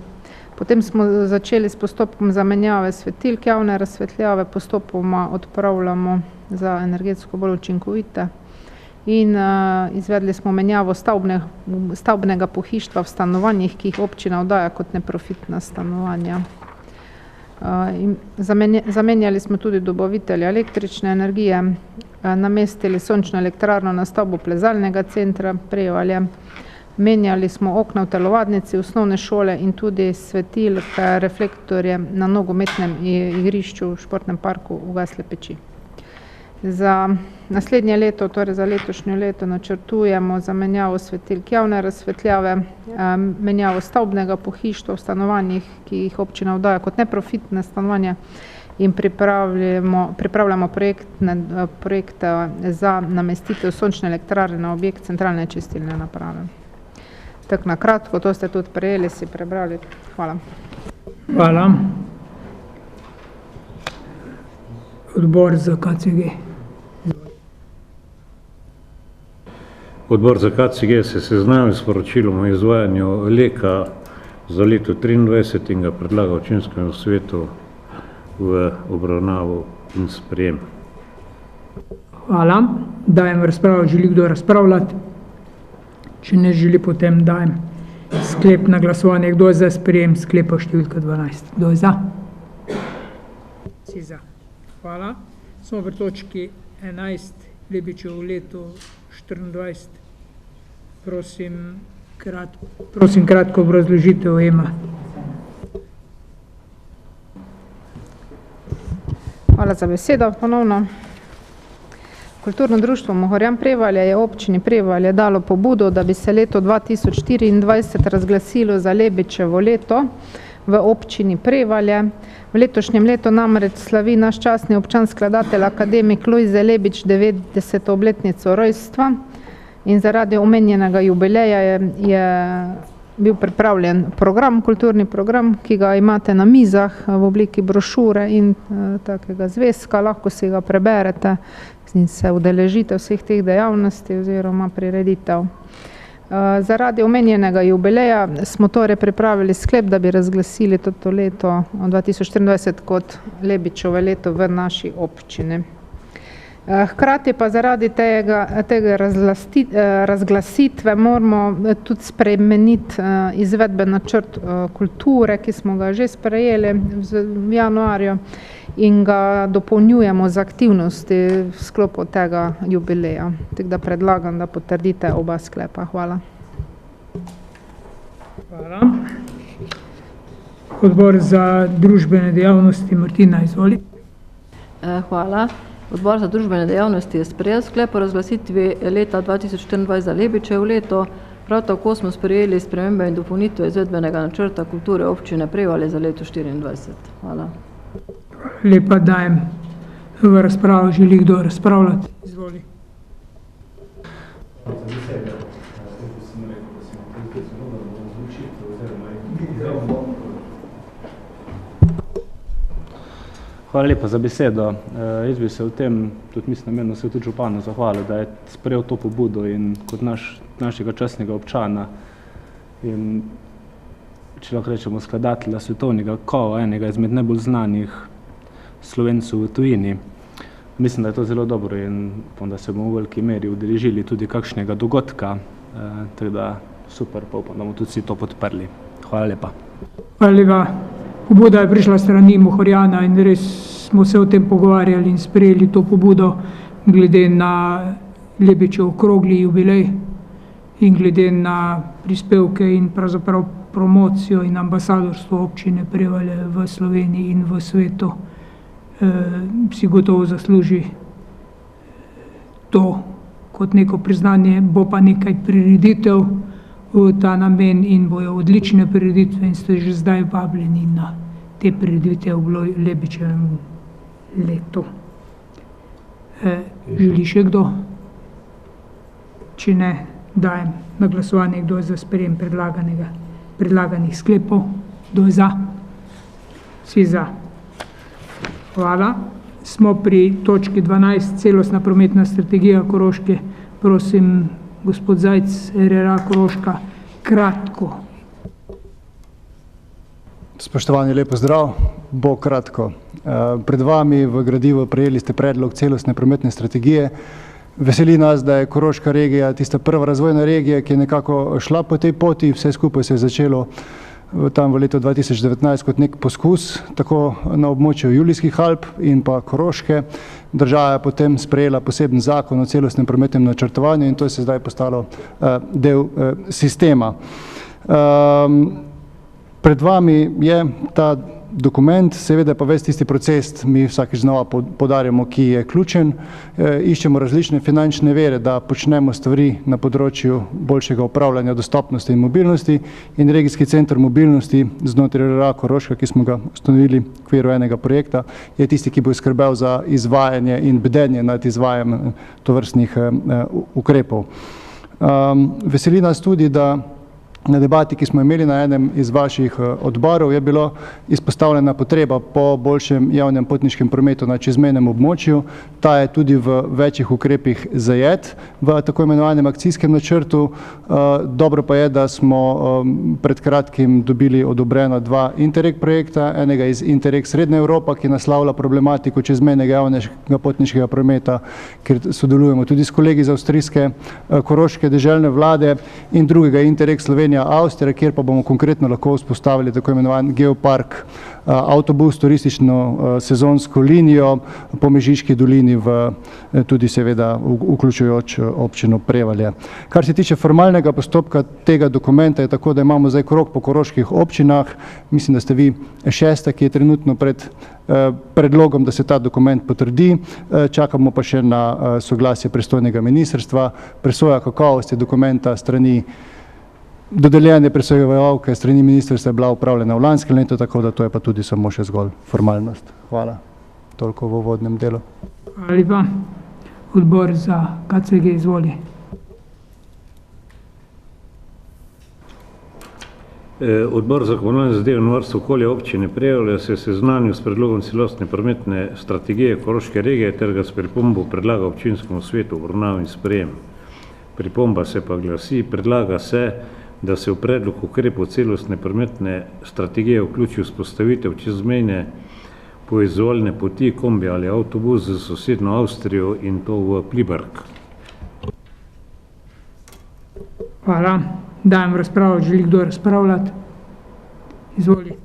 Potem smo začeli s postopkom zamenjave svetilk javne razsvetljave, postopoma odpravljamo za energetsko bolj učinkovite in izvedli smo menjavo stavbnega pohištva v stanovanjih, ki jih občina oddaja kot neprofitna stanovanja. Zamenjali smo tudi dobavitelja električne energije, namestili sončno elektrarno na stavbo plezalnega centra Prevalje, menjali smo okna v telovadnici osnovne šole in tudi svetilke, reflektorje na nogometnem igrišču v športnem parku v Gasle Peči. Za naslednje leto, torej za letošnje leto, načrtujemo zamenjavo svetilk javne razsvetljave, menjavo stavbnega pohištva v stanovanjih, ki jih občina oddaja kot neprofitne stanovanja, in pripravljamo projekte za namestitev sončne elektrarne na objekt centralne čistilne naprave. Tako na kratko, to ste tudi prejeli, si prebrali. Hvala. Hvala. Odbor za KCG. Odbor za KCG se seznanil s poročilom o izvajanju LEK-a za leto 2023 in ga predlaga občinskemu svetu v obravnavo in sprejem. Hvala. Dajem razpravo. Želi kdo razpravljati? Če ne želi, potem dajem sklep na glasovanje. Kdo je za sprejem sklepa številka 12? Kdo je za? Si za. Hvala. Smo pri točki 11, Lebičevo leto 24. Prosim kratko obrazložitev EMA. Hvala za besedo ponovno. Kulturno društvo Mohorjan Prevalje je občini Prevalje dalo pobudo, da bi se leto 2024 razglasilo za Lebičevo leto v občini Prevalje. V letošnjem letu namreč slavi naš častni občan skladatelj akademik Lojze Lebič 90. obletnico rojstva in zaradi omenjenega jubileja je bil pripravljen kulturni program, ki ga imate na mizah v obliki brošure in takega zvezka, lahko si ga preberete in se udeležite vseh teh dejavnosti oziroma prireditev. Zaradi omenjenega jubileja smo torej pripravili sklep, da bi razglasili to leto 2024 kot Lebičevo leto v naši občini. Hkrati pa zaradi tega razglasitve moramo tudi spremeniti izvedben načrt kulture, ki smo ga že sprejeli v januarju in ga dopolnjujemo z aktivnosti v sklopu tega jubileja. Tako da predlagam, da potrdite oba sklepa. Hvala. Hvala. Odbor za družbene dejavnosti, Martina, izvoli. Hvala. Odbor za družbene dejavnosti je sprejel sklep o razglasitvi leta 2024 za Lebičevo leto. Prav tako smo sprejeli spremembe in dopolnitve izvedbenega načrta kulture občine Prevalje za leto 2024. Hvala. Lepa, dajem v razpravo. Želi kdo razpravljati? Izvoli. Hvala lepa za besedo. Jaz bi se v tem, tudi mislim namenno se tudi županu zahvalil, da je sprejel to pobudo in kot našega častnega občana in, če lahko rečemo, skladatelja svetovnega kova, enega izmed najbolj znanih Slovencev v tujini. Mislim, da je to zelo dobro in upam, da se bomo v veliki meri udeležili tudi kakšnega dogodka, tako da super, pa upam, da bomo tudi vsi to podprli. Hvala lepa. Hvala lepa. Pobuda je prišla strani Mohorjana in res smo se o tem pogovarjali in sprejeli to pobudo glede na Lebičev okrogli jubilej in glede na prispevke in pravzaprav promocijo in ambasadorstvo občine Prevalje v Sloveniji in v svetu, si gotovo zasluži to kot neko priznanje. Bo pa nekaj prireditev v ta namen in bojo odlične prireditve in ste že zdaj vabljeni na te prireditve v Lebičevem letu. Želi še kdo? Če ne, dajem na glasovanje, kdo je za sprejem predlaganih sklepov. Kdo je za? Vsi za. Hvala. Smo pri točki 12, celostna prometna strategija Koroške. Prosim, gospod Zajc, RRA Koroška, kratko. Spoštovani, lep pozdrav, bo kratko. Pred vami v gradivu prejeli ste predlog celostne prometne strategije. Veseli nas, da je Koroška regija tista prva razvojna regija, ki je nekako šla po tej poti. Vse skupaj se je začelo tam v letu 2019 kot nek poskus, tako na območju Julijskih Alp in pa Koroške. Država je potem sprejela poseben zakon o celostnem prometnem načrtovanju in to je se zdaj postalo del sistema. Pred vami je ta dokument, seveda pa ves tisti proces, mi vsakič znova podarjamo, ki je ključen. Iščemo različne finančne vere, da počnemo stvari na področju boljšega upravljanja dostopnosti in mobilnosti in regijski center mobilnosti znotraj RRA Koroška, ki smo ga ustanovili v okviru enega projekta, je tisti, ki bo skrbel za izvajanje in bdenje nad izvajanjem tovrstnih ukrepov. Veseli nas tudi, da na debati, ki smo imeli na enem iz vaših odborov, je bilo izpostavljena potreba po boljšem javnem potniškem prometu na čezmejnem območju. Ta je tudi v večjih ukrepih zajet v tako imenovanem akcijskem načrtu. Dobro pa je, da smo pred kratkim dobili odobrena 2 Interreg projekta, enega iz Interreg Srednja Evropa, ki naslavlja problematiko čezmejnega javnega potniškega prometa, kjer sodelujemo tudi s kolegi iz avstrijske koroške deželne vlade, in drugega Interreg Slovenija Avstrija, kjer pa bomo konkretno lahko vzpostavili tako imenovan geopark, avtobus, turistično sezonsko linijo po Mežiški dolini, tudi seveda vključujoč občino Prevalje. Kar se tiče formalnega postopka tega dokumenta, je tako, da imamo zdaj krog po koroških občinah. Mislim, da ste vi 6., ki je trenutno pred predlogom, da se ta dokument potrdi. Čakamo pa še na soglasje pristojnega ministrstva. Presoja kakovosti dokumenta strani dodeljene presojevalke strani ministrstva je bila upravljena v lanskem letu, tako da to je pa tudi samo še zgolj formalnost. Hvala. Toliko v uvodnem delu. Hvala lepa. Odbor za KCG, izvoli. Odbor za komunalne zadeve in varstvo okolja občine Prevalje se je seznanil s predlogom celostne prometne strategije Koroške regije ter ga s pripombo predlaga občinskemu svetu v obravnavi in sprejem. Pripomba se pa glasi: predlaga se, da se v predlog ukrepov celostne prometne strategije vključi vzpostavitev čezmejne povezovalne poti kombi ali avtobus z sosednjo Avstrijo in to v Pliberk. Hvala. Dajem razpravo. Želi kdo razpravljati? Izvoli.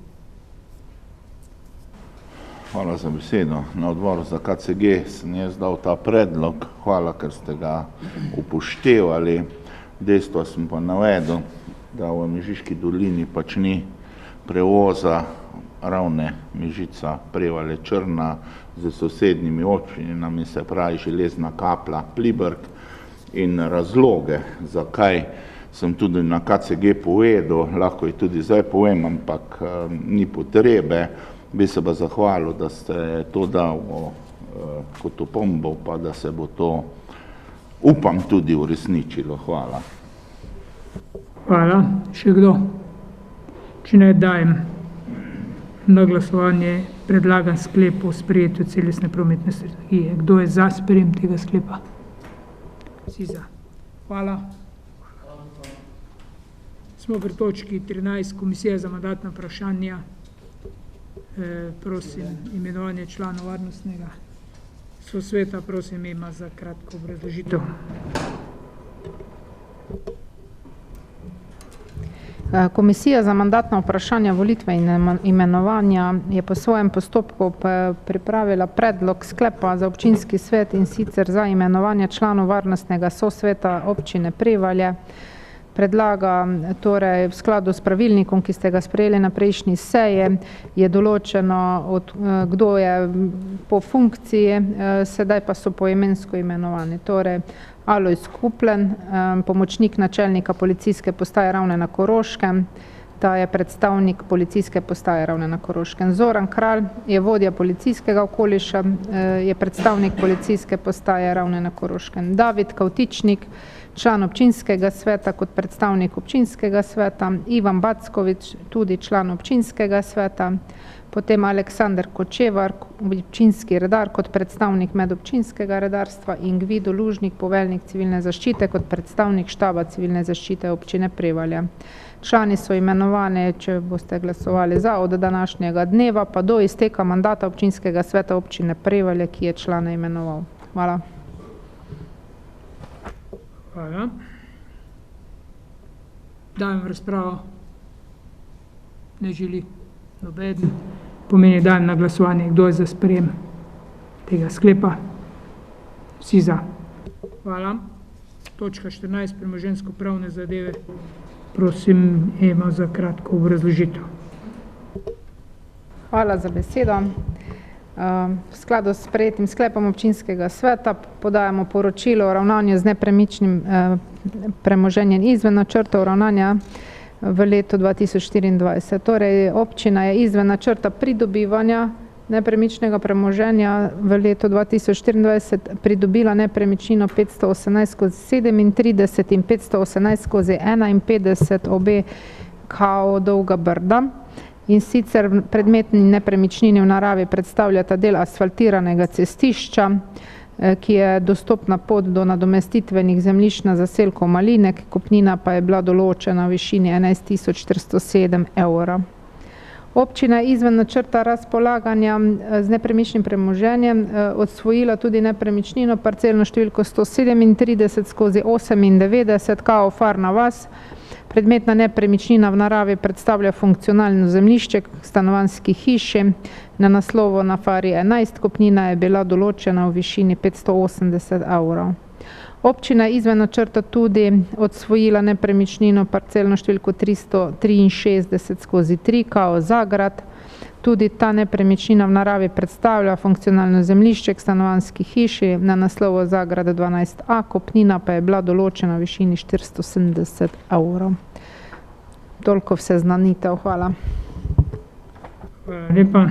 Hvala za besedo. Na odboru za KCG sem jaz dal ta predlog. Hvala, ker ste ga upoštevali. Dejstvo sem pa navedel, da v Mežiški dolini pač ni prevoza Ravne, Mežica, Prevalje, Črna z sosednjimi občinami, se pravi Železna Kapla, Pliberk, in razloge, zakaj sem tudi na KCG povedal, lahko jih tudi zdaj povem, ampak ni potrebe. Bi se pa zahvalil, da ste to dal kot opombo, pa da se bo to, upam, tudi uresničilo. Hvala. Hvala. Še kdo? Če ne, dajem na glasovanje predlagan sklep o sprejetju celostne prometne strategije. Kdo je za sprejem tega sklepa? Vsi za. Hvala. Smo pri točki 13, Komisija za mandatna vprašanja. Prosim, imenovanje članov varnostnega sosveta, prosim, ima za kratko obrazložitev. Komisija za mandatna vprašanja, volitve in imenovanja je po svojem postopku pripravila predlog sklepa za občinski svet, in sicer za imenovanje članov varnostnega sosveta občine Prevalje. Predlaga torej v skladu s pravilnikom, ki ste ga sprejeli na prejšnji seji, je določeno, kdo je po funkciji, sedaj pa so poimensko imenovani. Torej, Alojz Kuplen, pomočnik načelnika policijske postaje Ravne na Koroškem, ta je predstavnik policijske postaje Ravne na Koroškem. Zoran Kralj je vodja policijskega okoliša, je predstavnik policijske postaje Ravne na Koroškem. David Kavtičnik, član občinskega sveta kot predstavnik občinskega sveta. Ivan Backovič, tudi član občinskega sveta. Potem Aleksander Kočevar, občinski redar kot predstavnik medobčinskega redarstva, in Gvido Lužnik, poveljnik civilne zaščite kot predstavnik štaba civilne zaščite občine Prevalje. Člani so imenovani, če boste glasovali za, od današnjega dneva pa do izteka mandata občinskega sveta občine Prevalje, ki je člane imenoval. Hvala. Hvala. Dajem razpravo. Ne želi nobeden. Pomeni, dajem na glasovanje, kdo je za sprejem tega sklepa. Vsi za. Hvala. Točka 14. Premoženjsko-pravne zadeve. Prosim, Ema, za kratko obrazložitev. Hvala za besedo. V skladu s sprejetim sklepom občinskega sveta podajamo poročilo o ravnanju z nepremičnim premoženjem izven načrtov ravnanja v letu 2024. Torej, občina je izven načrta pridobivanja nepremičnega premoženja v letu 2024 pridobila nepremičnino 518/37 in 518/51, obe kao Dolga Brda. In sicer predmetni nepremičnini v naravi predstavljata del asfaltiranega cestišča, ki je dostopna pot do nadomestitvenih zemljišč na zaselku Malinek, kupnina pa je bila določena v višini 11.407 evra. Občina je izven načrta razpolaganja z nepremičnim premoženjem odsvojila tudi nepremičnino parcelno številko 137/98 kao Farna vas. Predmetna nepremičnina v naravi predstavlja funkcionalno zemljišče stanovanjski hiši na naslovu na Fari 11, kupnina je bila določena v višini 580 evrov. Občina je izven načrta tudi odsvojila nepremičnino parcelno številko 363/3 kao Zagrad. Tudi ta nepremičnina v naravi predstavlja funkcionalno zemljišče k stanovanjski hiši na naslovu Zagrad 12a, kupnina pa je bila določena v višini 470 evrov. Toliko v seznanitev. Hvala. Hvala lepa.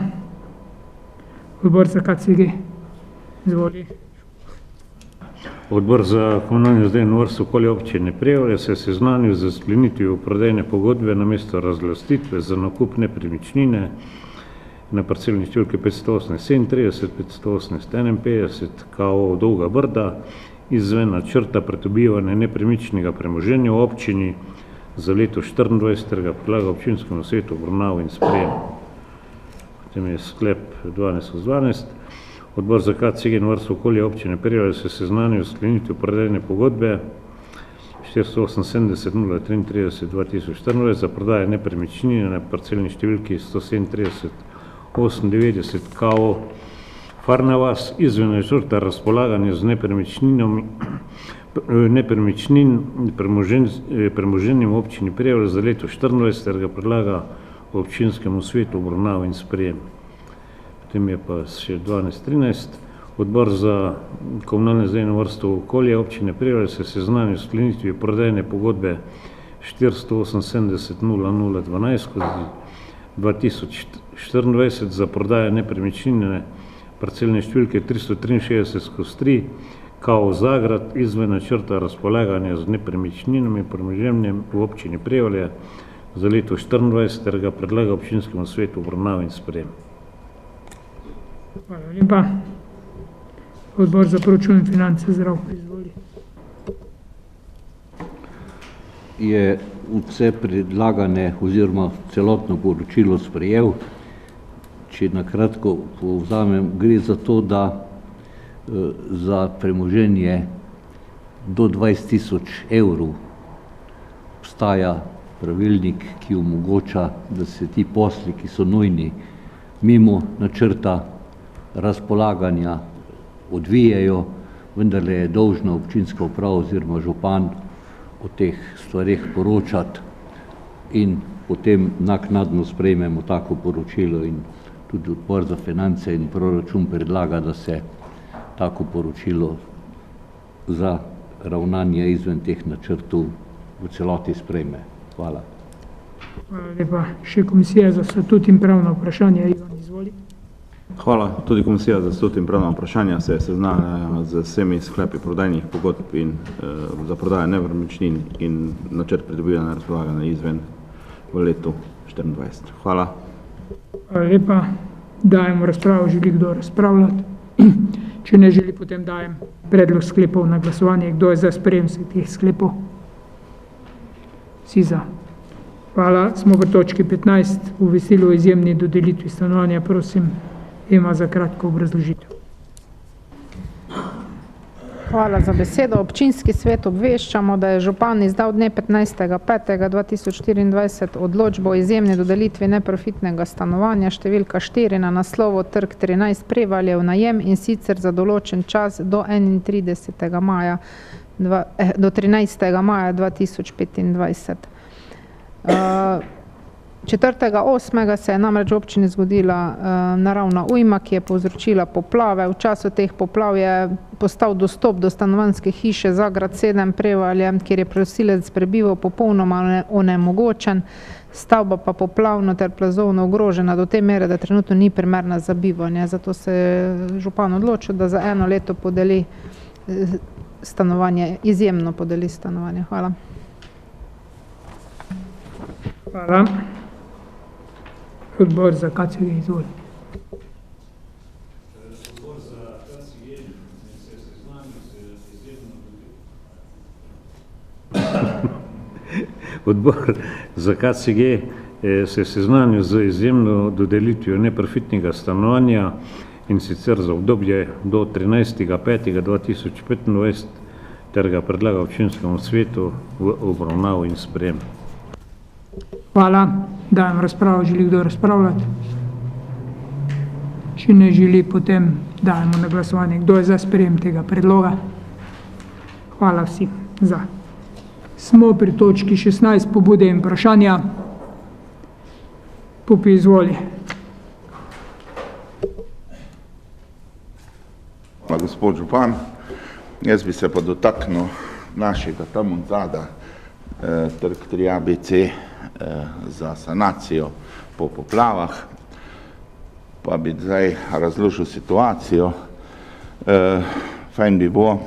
Odbor za KCG. Izvoli. Odbor za komunalni razvoj in varstvo okolja občine Prevalje se je seznanil z sklenitvijo prodajne pogodbe namesto razlastitve za nakup nepremičnine na parcelni številki 518/37, 518/51 kao Dolga Brda izven načrta pridobivanja nepremičnega premoženja v občini za leto 2024, predlaga občinskemu svetu obravnavo in sprejem. Potem je sklep 12/12. Odbor za KCG in varstvo okolja občine Prevalje se seznanil s sklenitvijo prodajne pogodbe 478/033/2024 za prodajo nepremičnine na parcelni številki 137/98 kao Farna vas izven načrta razpolaganja z premoženjem občini Prevalje za leto 2024, ga predlaga občinskemu svetu obravnavo in sprejem. Potem je pa še 12/13. Odbor za komunalne zadeve in varstvo okolja občine Prevalje se seznanil s sklenitvijo prodajne pogodbe 478/000/2024 za prodajo nepremičnine parcelne številke 363/3 kao Zagrad izven načrta razpolaganja z nepremičninami premoženjem v občini Prevalje za leto 2024, ga predlaga občinskemu svetu obravnavo in sprejem. Hvala lepa. Odbor za proračun in finance, Zdravko, izvoli. Je vse predlagane oziroma celotno poročilo sprejel. Če na kratko povzamem, gre za to, da za premoženje do 20 000 evrov obstaja pravilnik, ki omogoča, da se ti posli, ki so nujni, mimo načrta razpolaganja odvijajo, vendarle je dolžna občinska uprava oziroma župan o teh stvareh poročati in potem naknadno sprejmemo tako poročilo in tudi odbor za finance in proračun predlaga, da se tako poročilo za ravnanje izven teh načrtov v celoti sprejme. Hvala. Hvala lepa. Še Komisija za statut in pravna vprašanja. Ivan, izvoli. Hvala. Tudi Komisija za statut in pravna vprašanja se je seznanila z vsemi sklepi prodajnih pogodb in za prodajo nepremičnin in načrt pridobivanja razpolaganja izven v letu 2024. Hvala. Hvala lepa. Dajem razpravo. Želi kdo razpravljati? Če ne želi, potem dajem predlog sklepov na glasovanje. Kdo je za sprejem teh sklepov? Vsi za. Hvala. Smo v točki 15. Obvestilo o izjemni dodelitvi stanovanja. Prosim, Ema za kratko obrazložitev. Hvala za besedo. Občinski svet obveščamo, da je župan izdal dne 15.5.2024 odločbo o izjemni dodelitvi neprofitnega stanovanja številka 4 na naslovu Trg 13 Prevalje v najem in sicer za določen čas do 13. maja 2025. 4.8. se je namreč v občini zgodila naravna ujma, ki je povzročila poplave. V času teh poplav je postal dostop do stanovanjske hiše Zagrad 7 Prevalje, kjer je prosilec prebival, popolnoma onemogočen, stavba pa poplavno ter plazovno ogrožena do te mere, da trenutno ni primerna za bivanje. Zato se je župan odločil, da za 1 leto podeli stanovanje, izjemno podeli stanovanje. Hvala. Hvala. Odbor za KCG, izvoli. Odbor za KCG se je seznanil z izjemno Odbor za KCG se je seznanil z izjemno dodelitvijo neprofitnega stanovanja in sicer za obdobje do 13.5.2025 ter ga predlaga občinskemu svetu v obravnavo in sprejem. Hvala. Dajem razpravo. Želi kdo razpravljati? Če ne želi, potem dajemo na glasovanje. Kdo je za sprejem tega predloga? Hvala vsi za. Smo pri točki 16, pobude in vprašanja. Pupi, izvoli. Hvala, gospod župan. Jaz bi se pa dotaknil našega tam od zada, trg 3ABC za sanacijo po poplavah, pa bi zdaj razložil situacijo. Fajn bi bo,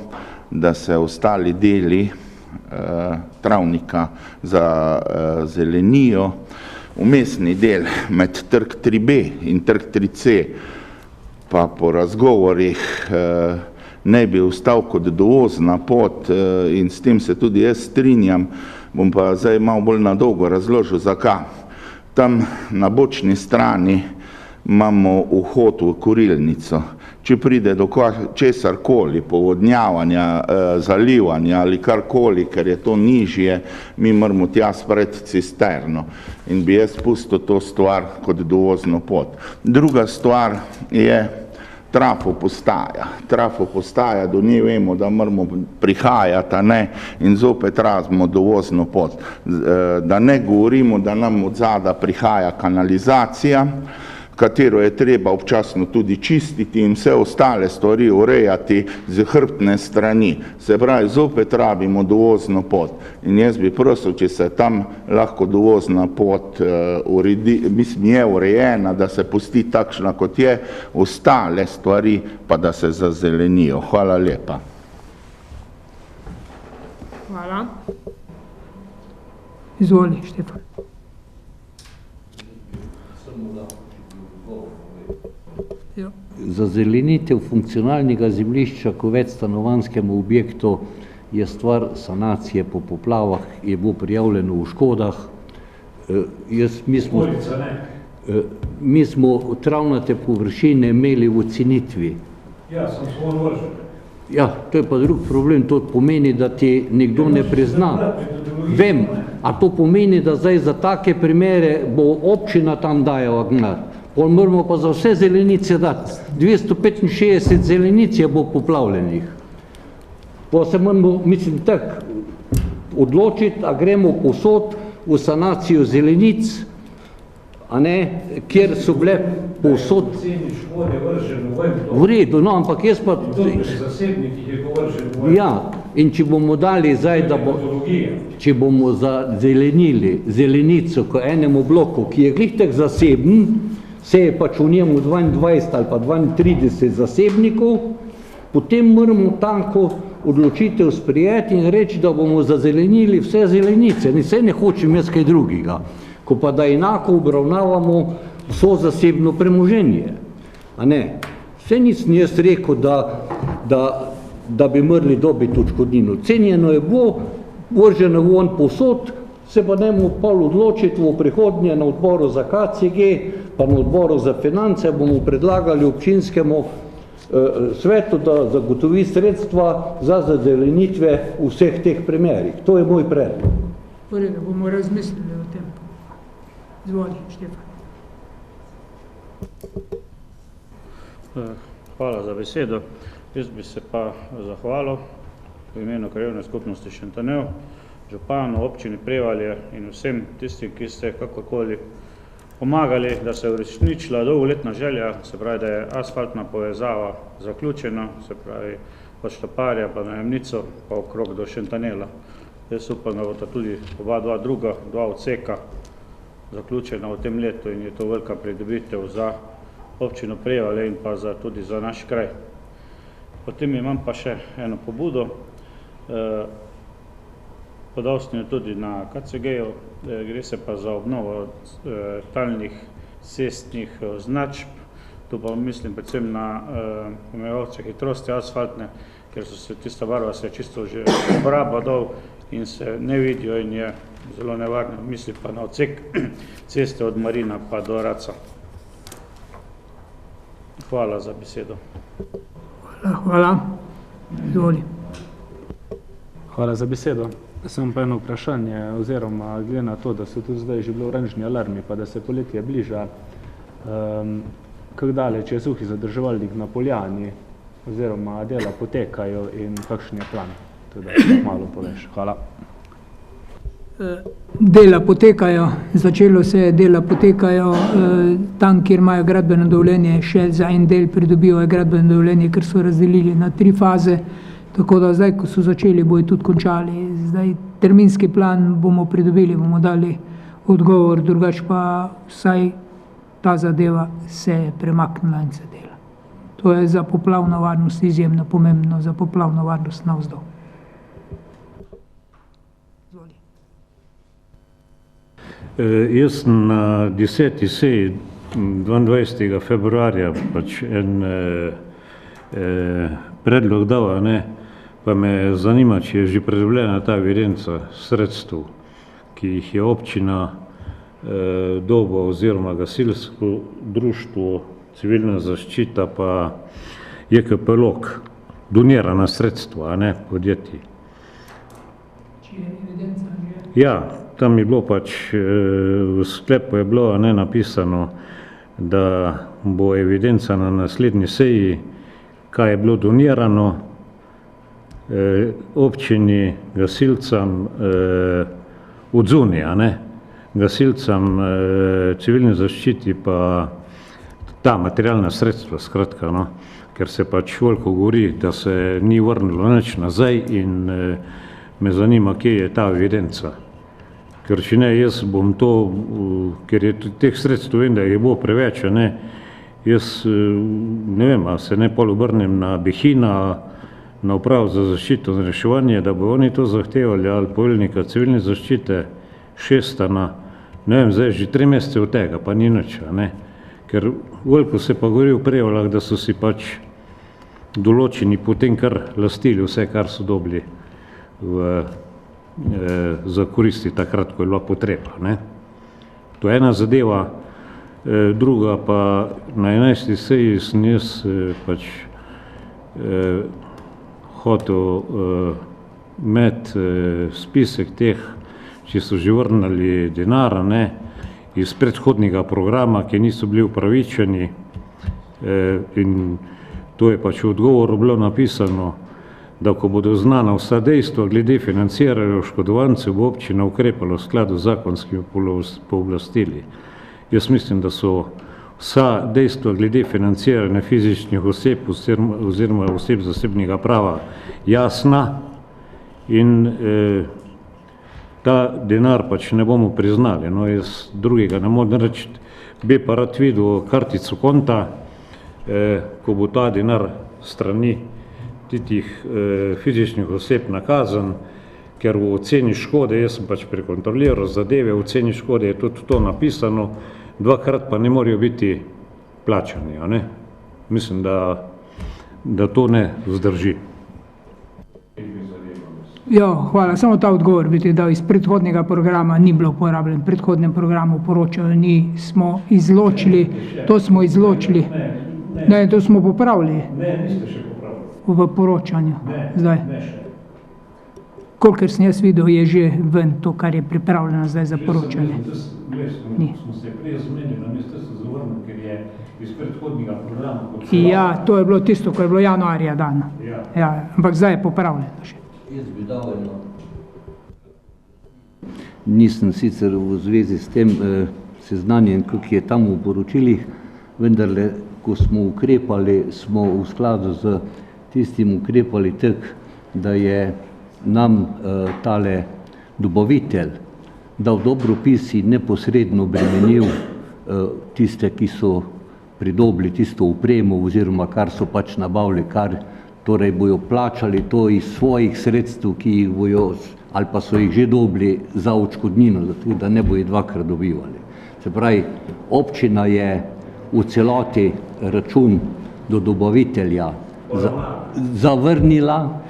da se ostali deli travnika za zelenijo, vmesni del med trg 3B in trg 3C, pa po razgovorih ne bi ostal kot dovozna pot in s tem se tudi jaz strinjam. Bom pa zdaj malo bolj na dolgo razložil, zakaj. Tam na bočni strani imamo vhod v kurilnico. Če pride do česarkoli, povodnjavanja, zalivanja ali karkoli, ker je to nižje, mi moramo tja spreti cisterno in bi jaz pustil to stvar kot dovozno pot. Druga stvar je trafopostaja. Trafopostaja, do nje vemo, da moramo prihajati, a ne, in zopet razimo dovozno pot. Da ne govorimo, da nam od zada prihaja kanalizacija, katero je treba občasno tudi čistiti in vse ostale stvari urejati z hrbtne strani. Se pravi, zopet rabimo dovozno pot. In jaz bi prosil, če se tam lahko dovozna pot je urejena, da se pusti takšna, kot je, ostale stvari pa da se zazelenijo. Hvala lepa. Hvala. Izvoli, Štefan. Zazelenitev funkcionalnega zemljišča k večstanovanjskemu objektu je stvar sanacije po poplavah, je bilo prijavljeno v škodah. Mi smo travnate površine imeli v cenitvi. Ja, sem svoj vržen. Ja, to je pa drug problem, to pomeni, da ti nekdo ne prizna. Vem, a to pomeni, da zdaj za take primere bo občina tam dajala denar. Pol moramo pa za vse zelenice dati. 265 zelenic je bo poplavljenih. Pa se moramo, mislim, tako odločiti, a gremo povsod v sanacijo zelenic, a ne, kjer so bile povsod. V redu, no, ampak jaz pa... Ja, in če bomo dali zdaj, da bo... Če bomo zelenili zelenico k enemu bloku, ki je glih tak zaseben, se je pač v njemu 22 ali pa 32 zasebnikov, potem moramo tako odločitev sprijeti in reči, da bomo zazelenili vse zelenice. Saj ne hočem jaz kaj drugega, ko pa da enako obravnavamo vso zasebno premoženje. A ne? Vse nisem jaz rekel, da bi morali dobiti odškodnino. Cenjeno je bilo, vrženo von povsod, se pa nemo pol odločiti v prihodnje na odboru za KCG, pa na odboru za finance bomo predlagali občinskemu svetu, da zagotovi sredstva za zazelenitve v vseh teh primerih. To je moj predlog. Torej, da bomo razmislili o tem. Zvoli, Štefan. Hvala za besedo. Jaz bi se pa zahvalil v imenu Krajevne skupnosti Šentjernej, županu, občini Prevalje in vsem tistim, ki ste kakorkoli pomagali, da se je uresničila dolgoletna želja, se pravi, da je asfaltna povezava zaključena, se pravi, od Štaparja pa na Jemnico pa okrog do Šentjerneja. Jaz upam, da bodo tudi dva odseka zaključena v tem letu in je to velika pridobitev za občino Prevalje in pa tudi za naš kraj. Potem imam pa še eno pobudo, podal sem jo tudi na KCG-ju, gre se pa za obnovo talnih cestnih označb, tu pa mislim predvsem na omejevalce hitrosti asfaltne, ker so se tista barva se čisto že uporaba dol in se ne vidijo in je zelo nevarno, mislim pa na odsek ceste od Marina pa do Raca. Hvala za besedo. Hvala. Zvoli. Hvala za besedo. Sem pa eno vprašanje, oziroma glede na to, da so tudi zdaj že bili oranžni alarmi, pa da se poletje bliža, kako daleč je suhi zadrževalnik na Poljani, oziroma dela potekajo in kakšen je plan? Tudi da malo poveš. Hvala. Dela potekajo, začelo se je, dela potekajo tam, kjer imajo gradbeno dovoljenje, še za en del pridobivajo gradbeno dovoljenje, ker so razdelili na 3 faze, tako da zdaj, ko so začeli, bojo tudi končali. Zdaj, terminski plan bomo pridobili, bomo dali odgovor, drugače pa vsaj ta zadeva se je premaknila in se dela. To je za poplavno varnost izjemno pomembno, za poplavno varnost navzdol. Jaz na 10. seji 22. februarja pač en predlog dal, pa me zanima, če je že pridobljena ta evidenca sredstev, ki jih je občina dobo oziroma gasilsko društvo, civilna zaščita pa JKP Log, donirana sredstva, podjetij. Ja, tam je bilo pač, v sklepu je bilo napisano, da bo evidenca na naslednji seji, kaj je bilo donirano občini, gasilcem od zunija, gasilcem, civilni zaščiti pa ta materialna sredstva, skratka, ker se pač veliko govori, da se ni vrnilo nič nazaj in me zanima, kje je ta evidenca. Ker če ne, jaz bom to, ker je teh sredstv, vem, da je bilo preveč, jaz ne vem, a se ne pol obrnem na Behina, na upravo za zaščito in reševanje, da bo oni to zahtevali, ali poveljnika civilne zaščite, Šestana, ne vem, zdaj že 3 mesece od tega, pa ni nič, ker veliko se pa govori v Prevaljah, da so si pač določeni potem kar lastili vse, kar so dobili za koristi takrat, ko je bila potreba. To je ena zadeva, druga pa na 11. seji sem jaz pač hotel med spisek teh, ki so že vrnili denar, ne, iz predhodnega programa, ki niso bili upravičeni, in to je pač v odgovoru bilo napisano, da ko bodo znana vsa dejstva glede financiranja oškodovancev, bo občina ukrepala v skladu z zakonskimi pooblastili. Jaz mislim, da so vsa dejstva glede financiranja fizičnih oseb oziroma oseb zasebnega prava jasna in ta denar pač ne bomo priznali. No, jaz drugega ne moram reči, bi pa rad videl kartico konta, ko bo ta denar strani tih fizičnih oseb nakazan, ker v oceni škode, jaz sem pač prekontroliral zadeve, v oceni škode je tudi to napisano, dvakrat pa ne morajo biti plačani, a ne? Mislim, da to ne vzdrži. Ja, hvala. Samo ta odgovor bi ti dal, iz predhodnega programa ni bilo uporabljen, v predhodnem programu poročajo, smo izločili, to smo izločili. Ne, to smo popravili. Ne, niste še popravili. V poročanju. Ne še. Kolikor sem jaz videl, je že ven to, kar je pripravljeno zdaj za poročanje. Smo se prej zmenili na Ministrstvu za vrno, ker je iz predhodnega programa. Ja, to je bilo tisto, ko je bilo januarja dano. Ja, ampak zdaj je popravljeno še. Jaz bi dal eno. Nisem sicer v zvezi s tem seznanjen, kak je tam v poročilih, vendarle, ko smo ukrepali, smo v skladu z tistim ukrepali tak, da je nam tale dobavitelj dal dobropis in neposredno bremenil tiste, ki so pridobili tisto upremo oziroma kar so pač nabavili, kar torej bojo plačali to iz svojih sredstev, ki jih bojo ali pa so jih že dobili za odškodnino, zato da ne bojo dvakrat dobivali. Se pravi, občina je v celoti račun do dobavitelja zavrnila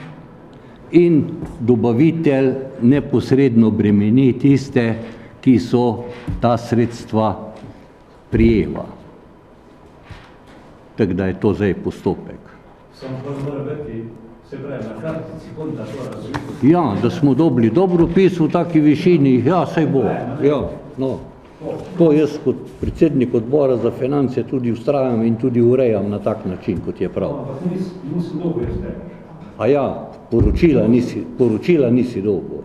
in dobavitelj neposredno bremeni tiste, ki so ta sredstva prijela. Tako da je to zdaj postopek. Ja, da smo dobili dobropis v taki višini, ja, saj bo. Ja, no. To jaz kot predsednik odbora za finance tudi ustrajam in tudi urejam na tak način, kot je prav. A ja, poročila nisi dobil.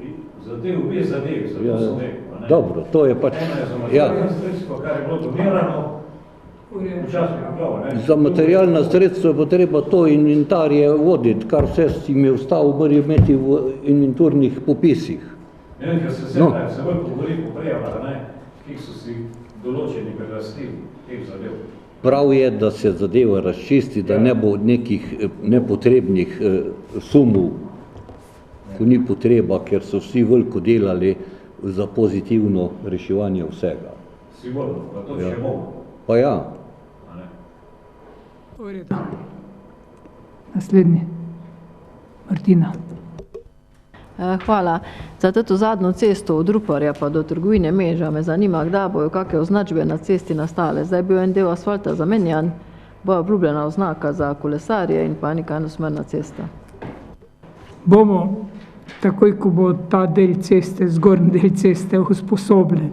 Zadev, obe zadevi, zato sem rekel. Dobro, to je pač... Za materialna sredstva, kar je bilo donirano, včasih prav, ne? Za materialna sredstva je potreba to inventarje voditi, kar vse si mi ostalo morajo imeti v inventurnih popisih. Ne vem, ker se bolj pogovori poprejala, ne? Kih so si določeni preglastili teh zadev. Prav je, da se zadeva razčisti, da ne bo nekih nepotrebnih sumov, ko ni potreba, ker so vsi veliko delali za pozitivno reševanje vsega. Sigurno, pa to še bomo. Pa ja. Naslednji. Martina. Hvala. Za to zadnjo cesto od Ruparja pa do trgovine Meža me zanima, kdaj bojo kakšne označbe na cesti nastale. Zdaj bil en del asfalta zamenjan, bo obljubljena oznaka za kolesarje in pa neka enosmerna cesta. Bomo, takoj ko bo ta del ceste, zgornji del ceste usposobljen.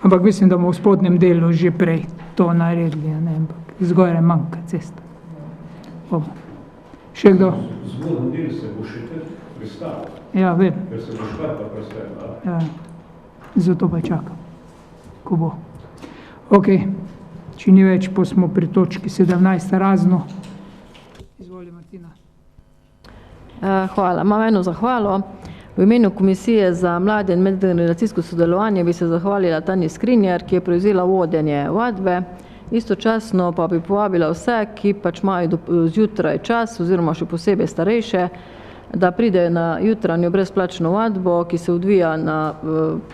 Ampak mislim, da bomo v spodnjem delu že prej to naredili, ne, ampak zgoraj manjka cesta. Bomo. Še kdo? Zgornji del se bo še pristavil. Ja, vem. Ker se bo škarpa pristavila. Ja, zato pa čakam, ko bo. Ok, če ni več, pa smo pri točki 17 razno. Izvoli, Martina. Hvala. Imam eno zahvalo. V imenu Komisije za mlade in medgeneracijsko sodelovanje bi se zahvalila Tanji Skrinjar, ki je prevzela vodenje vadbe. Istočasno pa bi povabila vse, ki pač imajo zjutraj čas oziroma še posebej starejše, da pridejo na jutranjo brezplačno vadbo, ki se odvija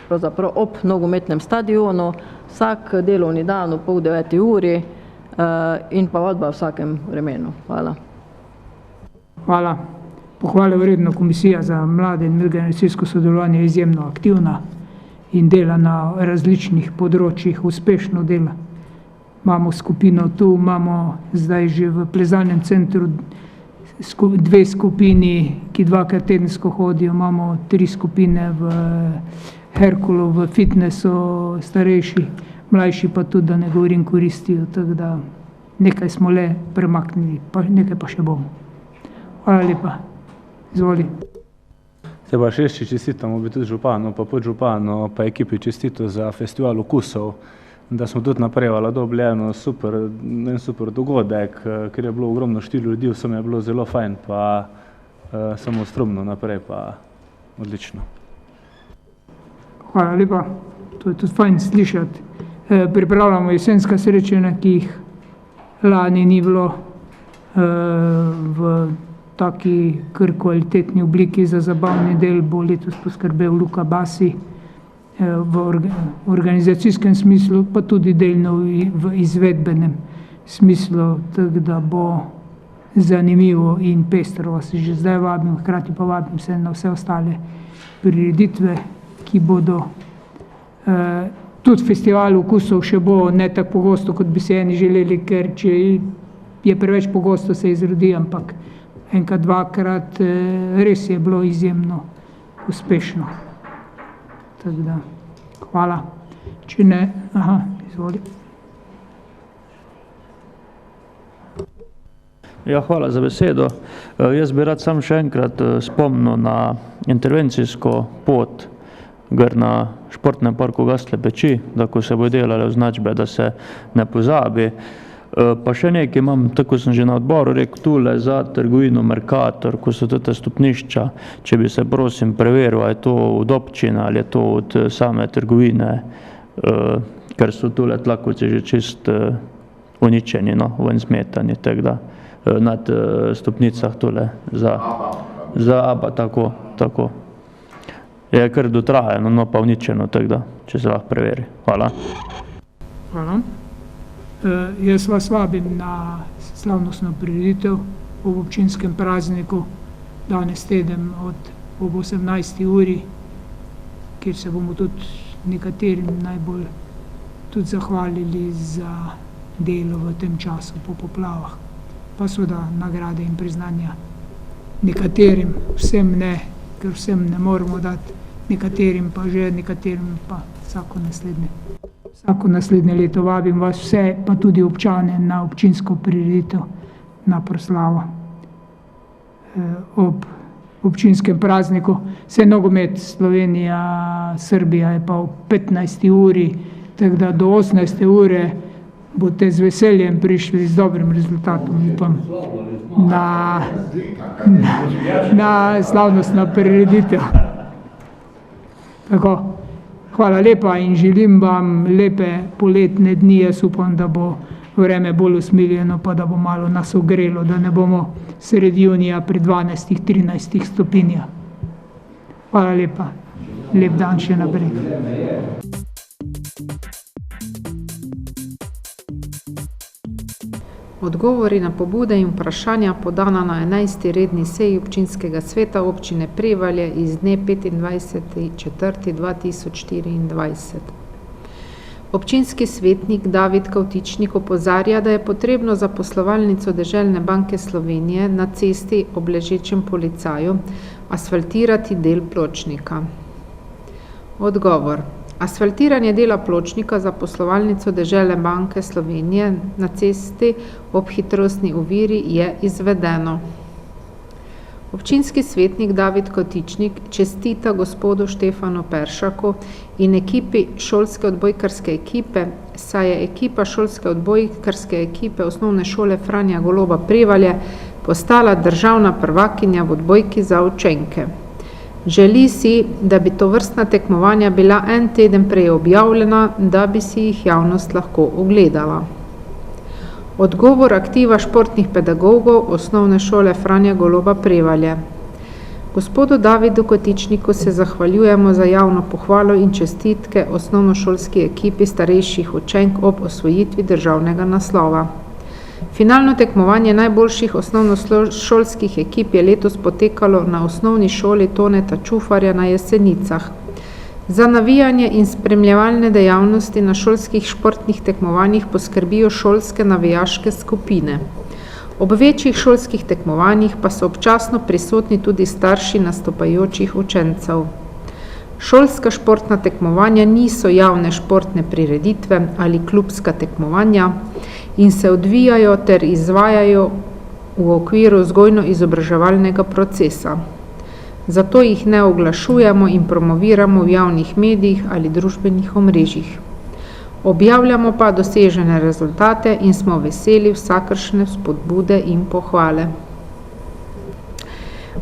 pravzaprav ob nogometnem stadionu, vsak delovni dan ob 8:30 uri in pa vadba v vsakem vremenu. Hvala. Hvala. Pohvale vredno Komisija za mlade in medgeneracijsko sodelovanje je izjemno aktivna in dela na različnih področjih, uspešno dela. Imamo skupino tu, imamo zdaj že v plezalnem centru dve skupini, ki dvakrat tedensko hodijo, imamo 3 skupine v Herkulu, v fitnessu, starejši, mlajši pa tudi, da ne govorim, koristijo, tako da nekaj smo le premaknili, pa nekaj pa še bomo. Hvala lepa. Izvoli. Se pa še čestitamo bi tudi županu, pa podžupanu, pa ekipi čestito za festival okusov, da smo tudi napravili dobili en super dogodek, ker je bilo ogromno število ljudi, vsem je bilo zelo fajn, pa samo strumno naprej, pa odlično. Hvala lepa, to je tudi fajn slišati. Pripravljamo jesenska srečanja, ki jih lani ni bilo v taki kar kvalitetni obliki. Za zabavni del bo letos poskrbel Luka Basi v organizacijskem smislu, pa tudi delno v izvedbenem smislu, tako da bo zanimivo in pestro. Vas že zdaj vabim, hkrati pa vabim se na vse ostale prireditve, ki bodo. Tudi festival okusov še bo ne tako pogosto, kot bi se eni želeli, ker če je preveč pogosto, se izrodi, ampak enkrat, dvakrat res je bilo izjemno uspešno. Tako da, hvala. Če ne, izvoli. Ja, hvala za besedo. Jaz bi rad sam še enkrat spomnil na intervencijsko pot gor na športnem parku Gastle Peči, da ko se bo delale označbe, da se ne pozabi. Pa še nekaj imam, tako sem že na odboru rekel, tule za trgovino Mercator, ko so tete stopnišča, če bi se prosim preveril, ali je to od občine ali je to od same trgovine, ker so tule tlakovci že čist uničeni, ven zmetani, tako da nad stopnicah tule za ABA, tako. Je kar dotrajeno, no pa uničeno, tako da, če se lahko preveri. Hvala. Hvala. Jaz vas vabim na slavnostno prireditev ob občinskem prazniku danes teden ob 18. uri, kjer se bomo tudi nekaterim najbolj tudi zahvalili za delo v tem času po poplavah. Pa seveda nagrade in priznanja nekaterim, vsem ne, ker vsem ne moramo dati, nekaterim pa že, nekaterim pa vsako naslednje leto. Vabim vas vse, pa tudi občane, na občinsko prireditev, na proslavo ob občinskem prazniku. Vse nogomet Slovenija, Srbija je pa ob 15. uri, tako da do 18. ure boste z veseljem prišli z dobrim rezultatom, upam, na slavnostno prireditev. Tako, hvala lepa in želim vam lepe poletne dni. Jaz upam, da bo vreme bolj usmiljeno, pa da bo malo nas ogrelo, da ne bomo sredi junija pri 12-13 stopinjah. Hvala lepa. Lep dan še naprej. Odgovori na pobude in vprašanja podana na 11. redni seji občinskega sveta občine Prevalje iz dne 25.4.2024. Občinski svetnik David Kavtičnik opozarja, da je potrebno za poslovalnico Deželne banke Slovenije na cesti ob ležečem policaju asfaltirati del pločnika. Odgovor. Asfaltiranje dela pločnika za poslovalnico Deželne banke Slovenije na cesti ob hitrostni oviri je izvedeno. Občinski svetnik David Kavtičnik čestita gospodu Štefanu Peršaku in ekipi šolske odbojkarske ekipe, saj je ekipa šolske odbojkarske ekipe osnovne šole Franja Goloba Prevalje postala državna prvakinja v odbojki za učenke. Želi si, da bi tovrstna tekmovanja bila en teden prej objavljena, da bi si jih javnost lahko ogledala. Odgovor aktiva športnih pedagogov osnovne šole Franja Goloba Prevalje. Gospodu Davidu Kavtičniku se zahvaljujemo za javno pohvalo in čestitke osnovnošolski ekipi starejših učenk ob osvojitvi državnega naslova. Finalno tekmovanje najboljših osnovnošolskih ekip je letos potekalo na osnovni šoli Toneta Čufarja na Jesenicah. Za navijanje in spremljevalne dejavnosti na šolskih športnih tekmovanjih poskrbijo šolske navijaške skupine. Ob večjih šolskih tekmovanjih pa so občasno prisotni tudi starši nastopajočih učencev. Šolska športna tekmovanja niso javne športne prireditve ali klubska tekmovanja in se odvijajo ter izvajajo v okviru vzgojno-izobraževalnega procesa. Zato jih ne oglašujemo in promoviramo v javnih medijih ali družbenih omrežjih. Objavljamo pa dosežene rezultate in smo veseli vsakršne spodbude in pohvale.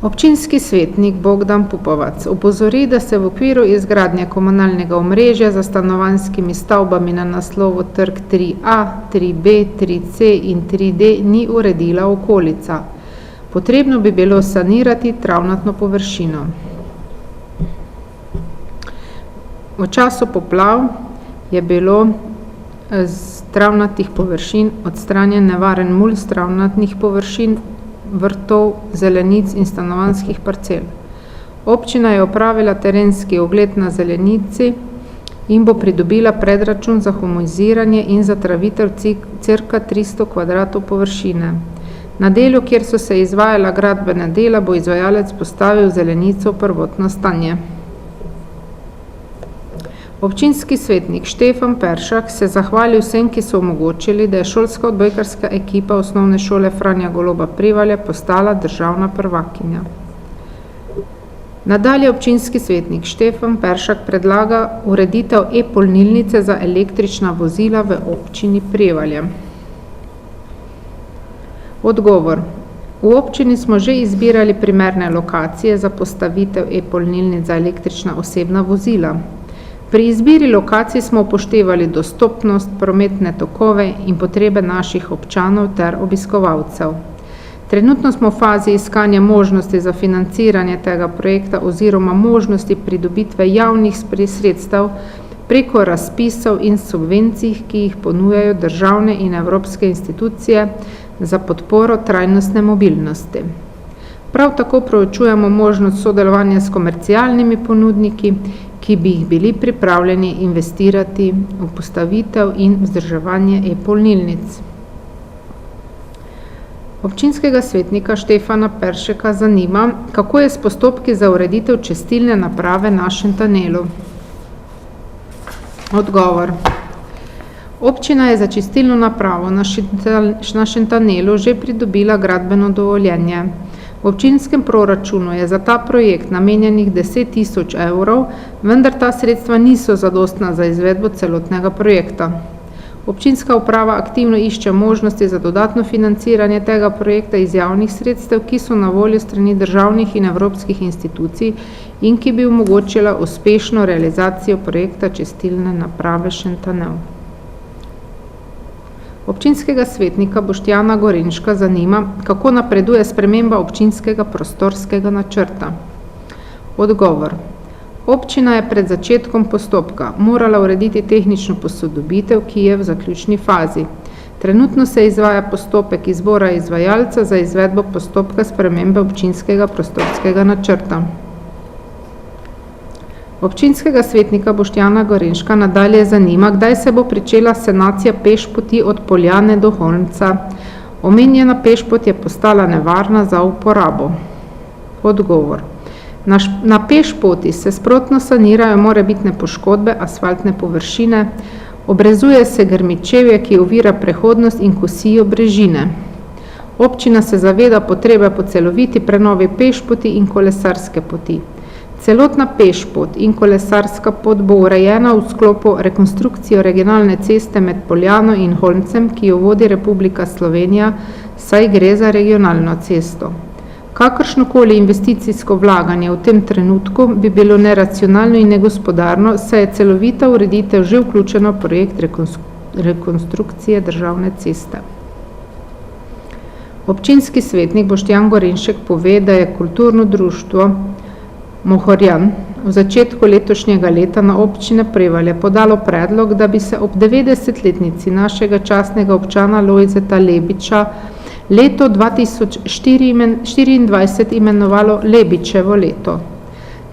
Občinski svetnik Bogdan Pupovac opozori, da se v okviru izgradnje komunalnega omrežja za stanovanjskimi stavbami na naslovu Trg 3A, 3B, 3C in 3D ni uredila okolica. Potrebno bi bilo sanirati travnatno površino. V času poplav je bilo z travnatih površin odstranjen nevaren mulj z travnatnih površin, vrtov, zelenic in stanovanjskih parcel. Občina je opravila terenski ogled na zelenici in bo pridobila predračun za humiziranje in zatravitev cirka 300 kvadratov površine. Na delu, kjer so se izvajala gradbena dela, bo izvajalec postavil zelenico v prvotno stanje. Občinski svetnik Štefan Peršak se zahvali vsem, ki so omogočili, da je šolska odbojkarska ekipa osnovne šole Franja Goloba Prevalje postala državna prvakinja. Nadalje občinski svetnik Štefan Peršak predlaga ureditev e-polnilnice za električna vozila v občini Prevalje. Odgovor. V občini smo že izbirali primerne lokacije za postavitev e-polnilnic za električna osebna vozila. Pri izbiri lokacij smo upoštevali dostopnost, prometne tokove in potrebe naših občanov ter obiskovalcev. Trenutno smo v fazi iskanja možnosti za financiranje tega projekta oziroma možnosti pridobitve javnih sredstev preko razpisov in subvencij, ki jih ponujajo državne in evropske institucije za podporo trajnostne mobilnosti. Prav tako proučujemo možnost sodelovanja s komercialnimi ponudniki, ki bi jih bili pripravljeni investirati v postavitev in vzdrževanje e-polnilnic. Občinskega svetnika Štefana Peršeka zanima, kako je s postopki za ureditev čistilne naprave na Šentanelu. Odgovor. Občina je za čistilno napravo na Šentanelu že pridobila gradbeno dovoljenje. V občinskem proračunu je za ta projekt namenjenih 10 000 evrov, vendar ta sredstva niso zadostna za izvedbo celotnega projekta. Občinska uprava aktivno išče možnosti za dodatno financiranje tega projekta iz javnih sredstev, ki so na voljo strani državnih in evropskih institucij in ki bi omogočila uspešno realizacijo projekta čistilne naprave Šentanel. Občinskega svetnika Boštjana Gorenška zanima, kako napreduje sprememba občinskega prostorskega načrta. Odgovor. Občina je pred začetkom postopka morala urediti tehnično posodobitev, ki je v zaključni fazi. Trenutno se izvaja postopek izbora izvajalca za izvedbo postopka spremembe občinskega prostorskega načrta. Občinskega svetnika Boštjana Gorenška nadalje zanima, kdaj se bo pričela sanacija pešpoti od Poljane do Holmca. Omenjena pešpot je postala nevarna za uporabo. Odgovor. Na pešpoti se sprotno sanirajo morebitne poškodbe asfaltne površine, obrezuje se grmičevje, ki ovira prehodnost in kosijo brežine. Občina se zaveda potrebe po celoviti prenovi pešpoti in kolesarske poti. Celotna pešpot in kolesarska pot bo urejena v sklopu rekonstrukcijo regionalne ceste med Poljano in Holmcem, ki jo vodi Republika Slovenija, saj gre za regionalno cesto. Kakršnokoli investicijsko vlaganje v tem trenutku bi bilo neracionalno in negospodarno, saj je celovita ureditev že vključena v projekt rekonstrukcije državne ceste. Občinski svetnik Boštjan Gorenšek pove, da je kulturno društvo Mohorjan v začetku letošnjega leta na občine Prevalje podalo predlog, da bi se ob 90-letnici našega častnega občana Lojzeta Lebiča leto 2024 imenovalo Lebičevo leto.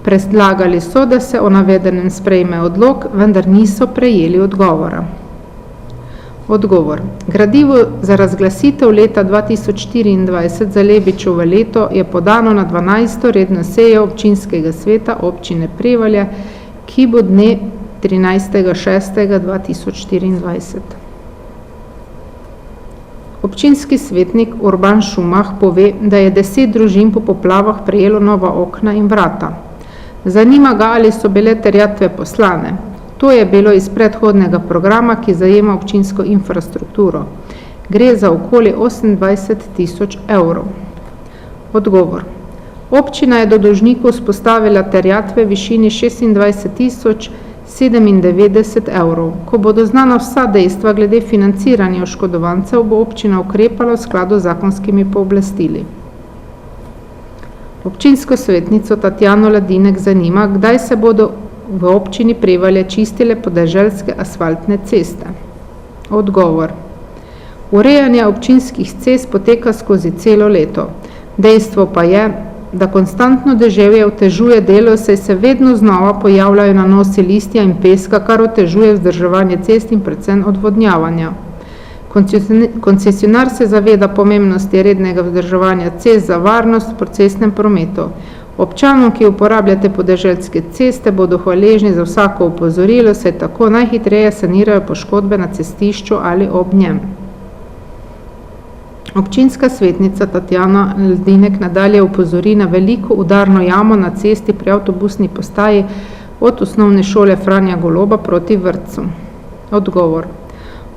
Predlagali so, da se o navedenem sprejme odlok, vendar niso prejeli odgovora. Odgovor. Gradivo za razglasitev leta 2024 za Lebičevo leto je podano na 12. redno sejo občinskega sveta občine Prevalje, ki bo dne 13.6.2024. Občinski svetnik Urban Šumah pove, da je 10 družin po poplavah prejelo nova okna in vrata. Zanima ga, ali so bile terjatve poslane. To je bilo iz predhodnega programa, ki zajema občinsko infrastrukturo. Gre za okoli 28.000 evrov. Odgovor. Občina je do dolžnikov vzpostavila terjatve v višini 26.097 evrov. Ko bodo znana vsa dejstva glede financiranja oškodovancev, bo občina ukrepala v skladu z zakonskimi pooblastili. Občinsko svetnico Tatjano Ladinek zanima, kdaj se bodo v občini Prevalje čistile podeželske asfaltne ceste. Odgovor. Urejanje občinskih cest poteka skozi celo leto. Dejstvo pa je, da konstantno deževje otežuje delo, saj se vedno znova pojavljajo nanosi listja in peska, kar otežuje vzdrževanje cest in predvsem odvodnjavanja. Koncesionar se zaveda pomembnosti rednega vzdrževanja cest za varnost v procesnem prometu. Občanom, ki uporabljate podeželske ceste, bodo hvaležni za vsako opozorilo, saj tako najhitreje sanirajo poškodbe na cestišču ali ob njem. Občinska svetnica Tatjana Ladinek nadalje opozori na veliko udarno jamo na cesti pri avtobusni postaji od osnovne šole Franja Goloba proti vrtcu. Odgovor.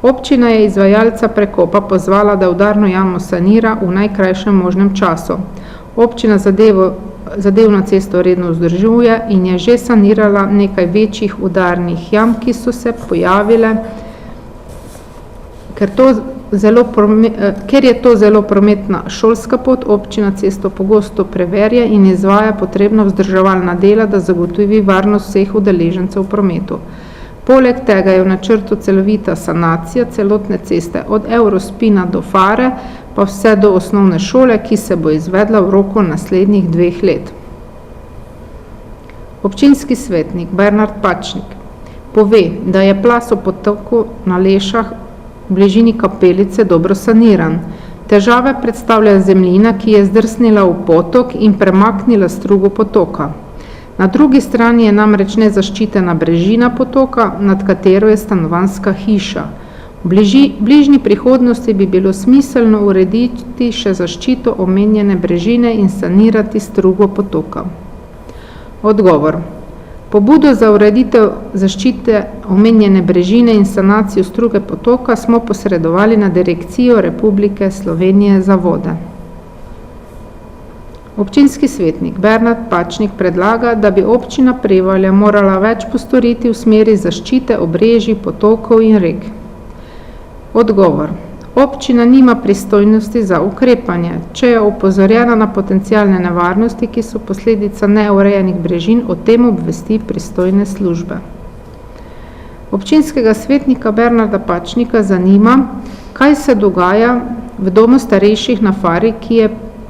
Občina je izvajalca prekopa pozvala, da udarno jamo sanira v najkrajšem možnem času. Občina zadevno cesto redno vzdržuje in je že sanirala nekaj večjih udarnih jam, ki so se pojavile, ker je to zelo prometna šolska pot, občina cesto pogosto preverja in izvaja potrebna vzdrževalna dela, da zagotovi varnost vseh udeležencev v prometu. Poleg tega je v načrtu celovita sanacija celotne ceste od Eurospina do Fare, pa vse do osnovne šole, ki se bo izvedla v roku naslednjih 2 let. Občinski svetnik Bernard Pačnik pove, da je plaz v potoku na Lešah v bližini kapelice dobro saniran. Težave predstavlja zemljina, ki je zdrsnila v potok in premaknila strugo potoka. Na drugi strani je namreč nezaščitena brežina potoka, nad katero je stanovanjska hiša. V bližnji prihodnosti bi bilo smiselno urediti še zaščito omenjene brežine in sanirati strugo potoka. Odgovor. Pobudo za ureditev zaščite omenjene brežine in sanacijo struge potoka smo posredovali na Direkcijo Republike Slovenije za vode. Občinski svetnik Bernard Pačnik predlaga, da bi občina Prevalje morala več postoriti v smeri zaščite obrežij, potokov in rek. Odgovor. Občina nima pristojnosti za ukrepanje. Če je opozorjena na potencialne nevarnosti, ki so posledica neurejenih brežin, o tem obvesti pristojne službe. Občinskega svetnika Bernarda Pačnika zanima, kaj se dogaja v domu starejših na Fari,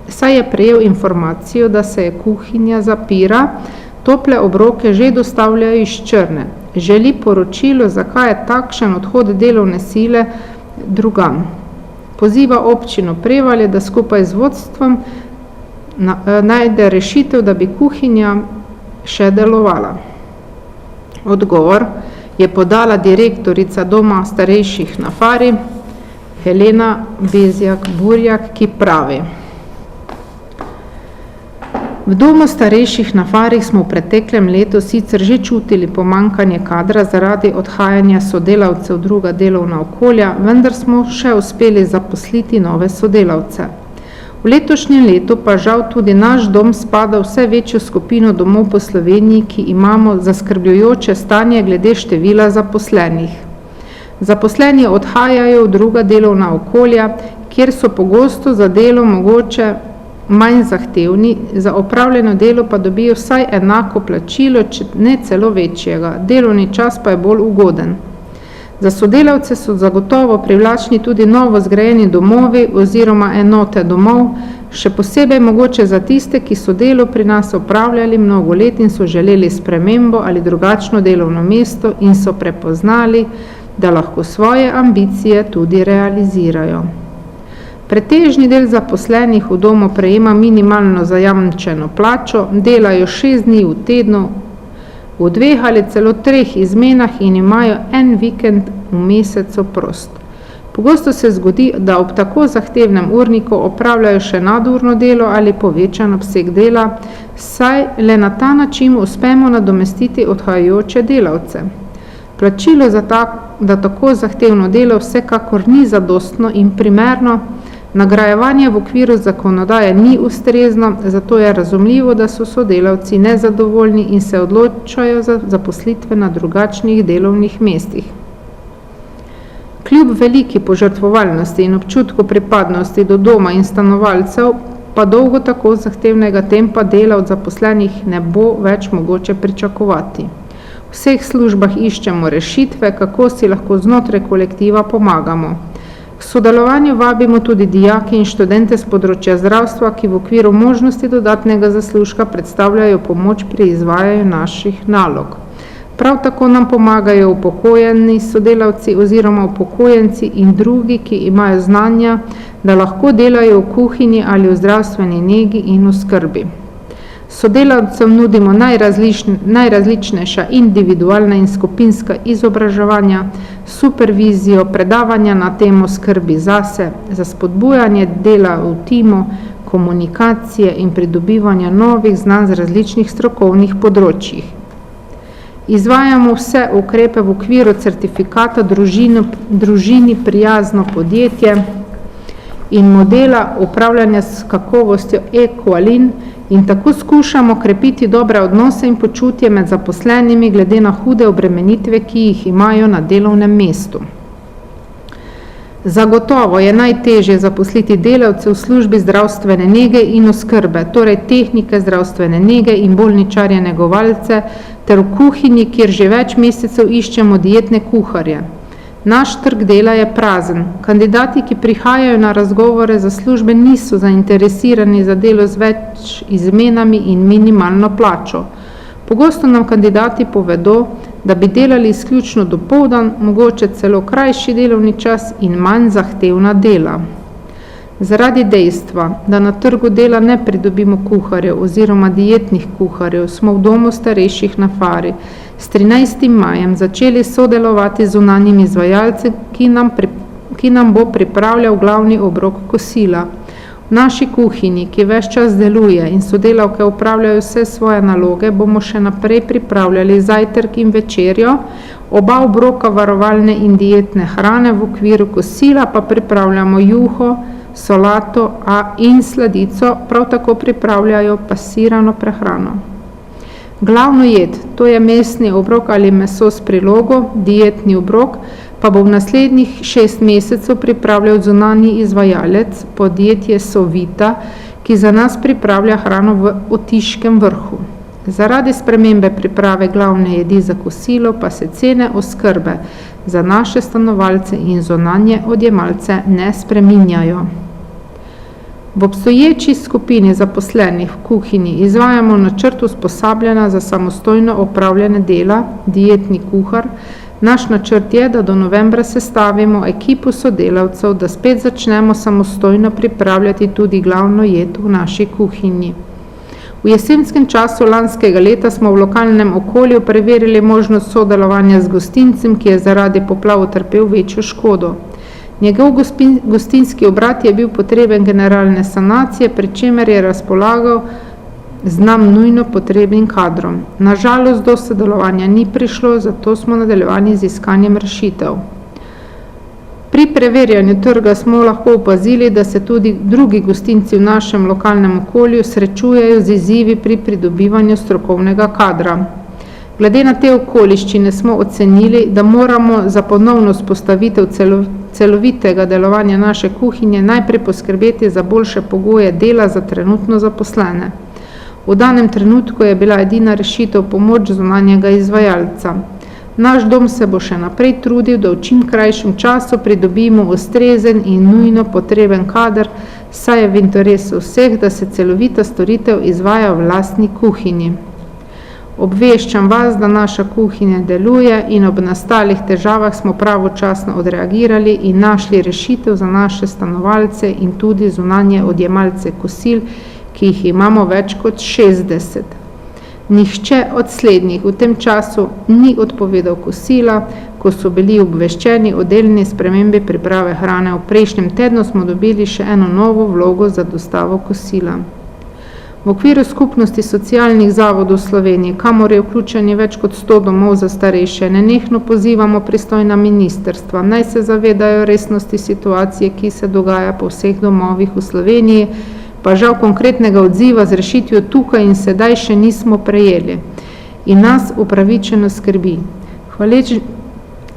saj je prejel informacijo, da se je kuhinja zapira, tople obroke že dostavljajo iz Črne. Želi poročilo, zakaj je takšen odhod delovne sile drugam. Poziva občino Prevalje, da skupaj z vodstvom najde rešitev, da bi kuhinja še delovala. Odgovor je podala direktorica doma starejših na Fari, Helena Bezjak-Burjak, ki pravi: V domu starejših na Farih smo v preteklem letu sicer že čutili pomanjkanje kadra zaradi odhajanja sodelavcev v druga delovna okolja, vendar smo še uspeli zaposliti nove sodelavce. V letošnjem letu pa žal tudi naš dom spada vse večjo skupino domov po Sloveniji, ki imamo zaskrbljujoče stanje glede števila zaposlenih. Zaposleni odhajajo v druga delovna okolja, kjer so pogosto za delo mogoče manj zahtevni, za opravljeno delo pa dobijo vsaj enako plačilo, če ne celo večjega. Delovni čas pa je bolj ugoden. Za sodelavce so zagotovo privlačni tudi novo zgrajeni domovi oziroma enote domov, še posebej mogoče za tiste, ki so delo pri nas opravljali mnogo let in so želeli spremembo ali drugačno delovno mesto in so prepoznali, da lahko svoje ambicije tudi realizirajo. Pretežni del zaposlenih v domu prejema minimalno zajamčeno plačo, delajo 6 dni v tednu, v 2 ali celo 3 izmenah in imajo en vikend v mesecu prost. Pogosto se zgodi, da ob tako zahtevnem urniku opravljajo še nadurno delo ali povečan obseg dela, saj le na ta način uspemo nadomestiti odhajajoče delavce. Plačilo za tako zahtevno delo vsekakor ni zadostno in primerno, nagrajevanje v okviru zakonodaje ni ustrezno, zato je razumljivo, da so sodelavci nezadovoljni in se odločajo za zaposlitve na drugačnih delovnih mestih. Kljub veliki požrtvovalnosti in občutku pripadnosti do doma in stanovalcev, pa dolgo tako zahtevnega tempa dela od zaposlenih ne bo več mogoče pričakovati. V vseh službah iščemo rešitve, kako si lahko znotraj kolektiva pomagamo. K sodelovanju vabimo tudi dijake in študente z področja zdravstva, ki v okviru možnosti dodatnega zaslužka predstavljajo pomoč pri izvajanju naših nalog. Prav tako nam pomagajo upokojeni sodelavci oziroma upokojenci in drugi, ki imajo znanja, da lahko delajo v kuhinji ali v zdravstveni negi in v skrbi. Sodelavcem nudimo najrazličnejša individualna in skupinska izobraževanja, supervizijo, predavanja na temo skrbi zase, za spodbujanje dela v timu, komunikacije in pridobivanja novih znanj z različnih strokovnih področjih. Izvajamo vse ukrepe v okviru certifikata družini prijazno podjetje in modela upravljanja s kakovostjo e-Qualin in tako skušamo krepiti dobre odnose in počutje med zaposlenimi glede na hude obremenitve, ki jih imajo na delovnem mestu. Zagotovo je najtežje zaposliti delavce v službi zdravstvene nege in oskrbe, torej tehnike zdravstvene nege in bolničarje negovalce, ter v kuhinji, kjer že več mesecev iščemo dietne kuharje. Naš trg dela je prazen. Kandidati, ki prihajajo na razgovore za službe, niso zainteresirani za delo z več izmenami in minimalno plačo. Pogosto nam kandidati povedo, da bi delali izključno dopoldan, mogoče celo krajši delovni čas in manj zahtevna dela. Zaradi dejstva, da na trgu dela ne pridobimo kuharjev oziroma dietnih kuharjev, smo v domu starejših na Fari s 13. majem začeli sodelovati z zunanjim izvajalcem, ki nam bo pripravljal glavni obrok kosila. V naši kuhinji, ki ves čas deluje in sodelavke upravljajo vse svoje naloge, bomo še naprej pripravljali zajtrk in večerjo, oba obroka varovalne in dietne hrane, v okviru kosila pa pripravljamo juho, solato in sladico, prav tako pripravljajo pasirano prehrano. Glavno jed, to je mesni obrok ali meso s prilogo, dietni obrok, pa bo v naslednjih 6 mesecev pripravljal zunanji izvajalec, podjetje Sovita, ki za nas pripravlja hrano v Otiškem Vrhu. Zaradi spremembe priprave glavne jedi za kosilo pa se cene oskrbe za naše stanovalce in zunanje odjemalce ne spreminjajo. V obstoječi skupini zaposlenih v kuhinji izvajamo načrt usposabljanja za samostojno opravljanje dela, dietni kuhar. Naš načrt je, da do novembra sestavimo ekipo sodelavcev, da spet začnemo samostojno pripravljati tudi glavno jed v naši kuhinji. V jesenskem času lanskega leta smo v lokalnem okolju preverili možnost sodelovanja z gostincem, ki je zaradi poplav utrpel večjo škodo. Njegov gostinski obrat je bil potreben generalne sanacije, pri čemer je razpolagal z nam nujno potrebnim kadrom. Nažalost do sodelovanja ni prišlo, zato smo nadaljevali z iskanjem rešitev. Pri preverjanju trga smo lahko opazili, da se tudi drugi gostinci v našem lokalnem okolju srečujejo z izzivi pri pridobivanju strokovnega kadra. Glede na te okoliščine smo ocenili, da moramo za ponovno vzpostavitev celovitega delovanja naše kuhinje najprej poskrbeti za boljše pogoje dela za trenutno zaposlene. V danem trenutku je bila edina rešitev pomoč zunanjega izvajalca. Naš dom se bo še naprej trudil, da v čim krajšem času pridobimo ustrezen in nujno potreben kader, saj je v interesu vseh, da se celovita storitev izvaja v lastni kuhinji. Obveščam vas, da naša kuhinja deluje in ob nastalih težavah smo pravočasno odreagirali in našli rešitev za naše stanovalce in tudi zunanje odjemalce kosil, ki jih imamo več kot 60. Nihče od slednjih v tem času ni odpovedal kosila, ko so bili obveščeni o delni spremembi priprave hrane. V prejšnjem tednu smo dobili še eno novo vlogo za dostavo kosila. V okviru skupnosti socialnih zavodov Slovenije, kamor je vključeni več kot 100 domov za starejše, nenehno pozivamo pristojna ministrstva, naj se zavedajo resnosti situacije, ki se dogaja po vseh domovih v Sloveniji, pa žal konkretnega odziva z rešitvijo tukaj in sedaj še nismo prejeli. In nas upravičeno skrbi.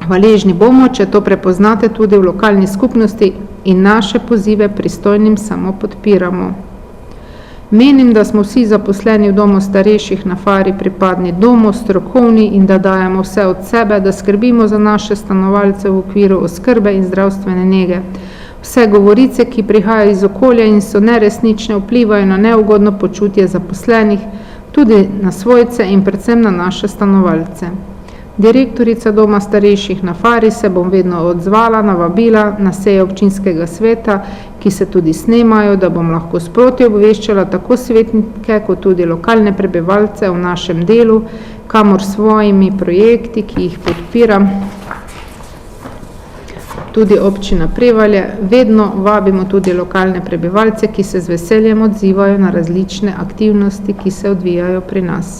Hvaležni bomo, če to prepoznate tudi v lokalni skupnosti in naše pozive pristojnim samo podpiramo. Menim, da smo vsi zaposleni v domu starejših na Fari pripadni domu, strokovni in da dajemo vse od sebe, da skrbimo za naše stanovalce v okviru oskrbe in zdravstvene nege. Vse govorice, ki prihajajo iz okolja in so neresnične, vplivajo na neugodno počutje zaposlenih, tudi na svojce in predvsem na naše stanovalce. Direktorica doma starejših na Fari se bom vedno odzvala na vabila na seje občinskega sveta, ki se tudi snemajo, da bom lahko sproti obveščala tako svetnike kot tudi lokalne prebivalce v našem delu, kamor svojimi projekti, ki jih podpiram, tudi občina Prevalje, vedno vabimo tudi lokalne prebivalce, ki se z veseljem odzivajo na različne aktivnosti, ki se odvijajo pri nas.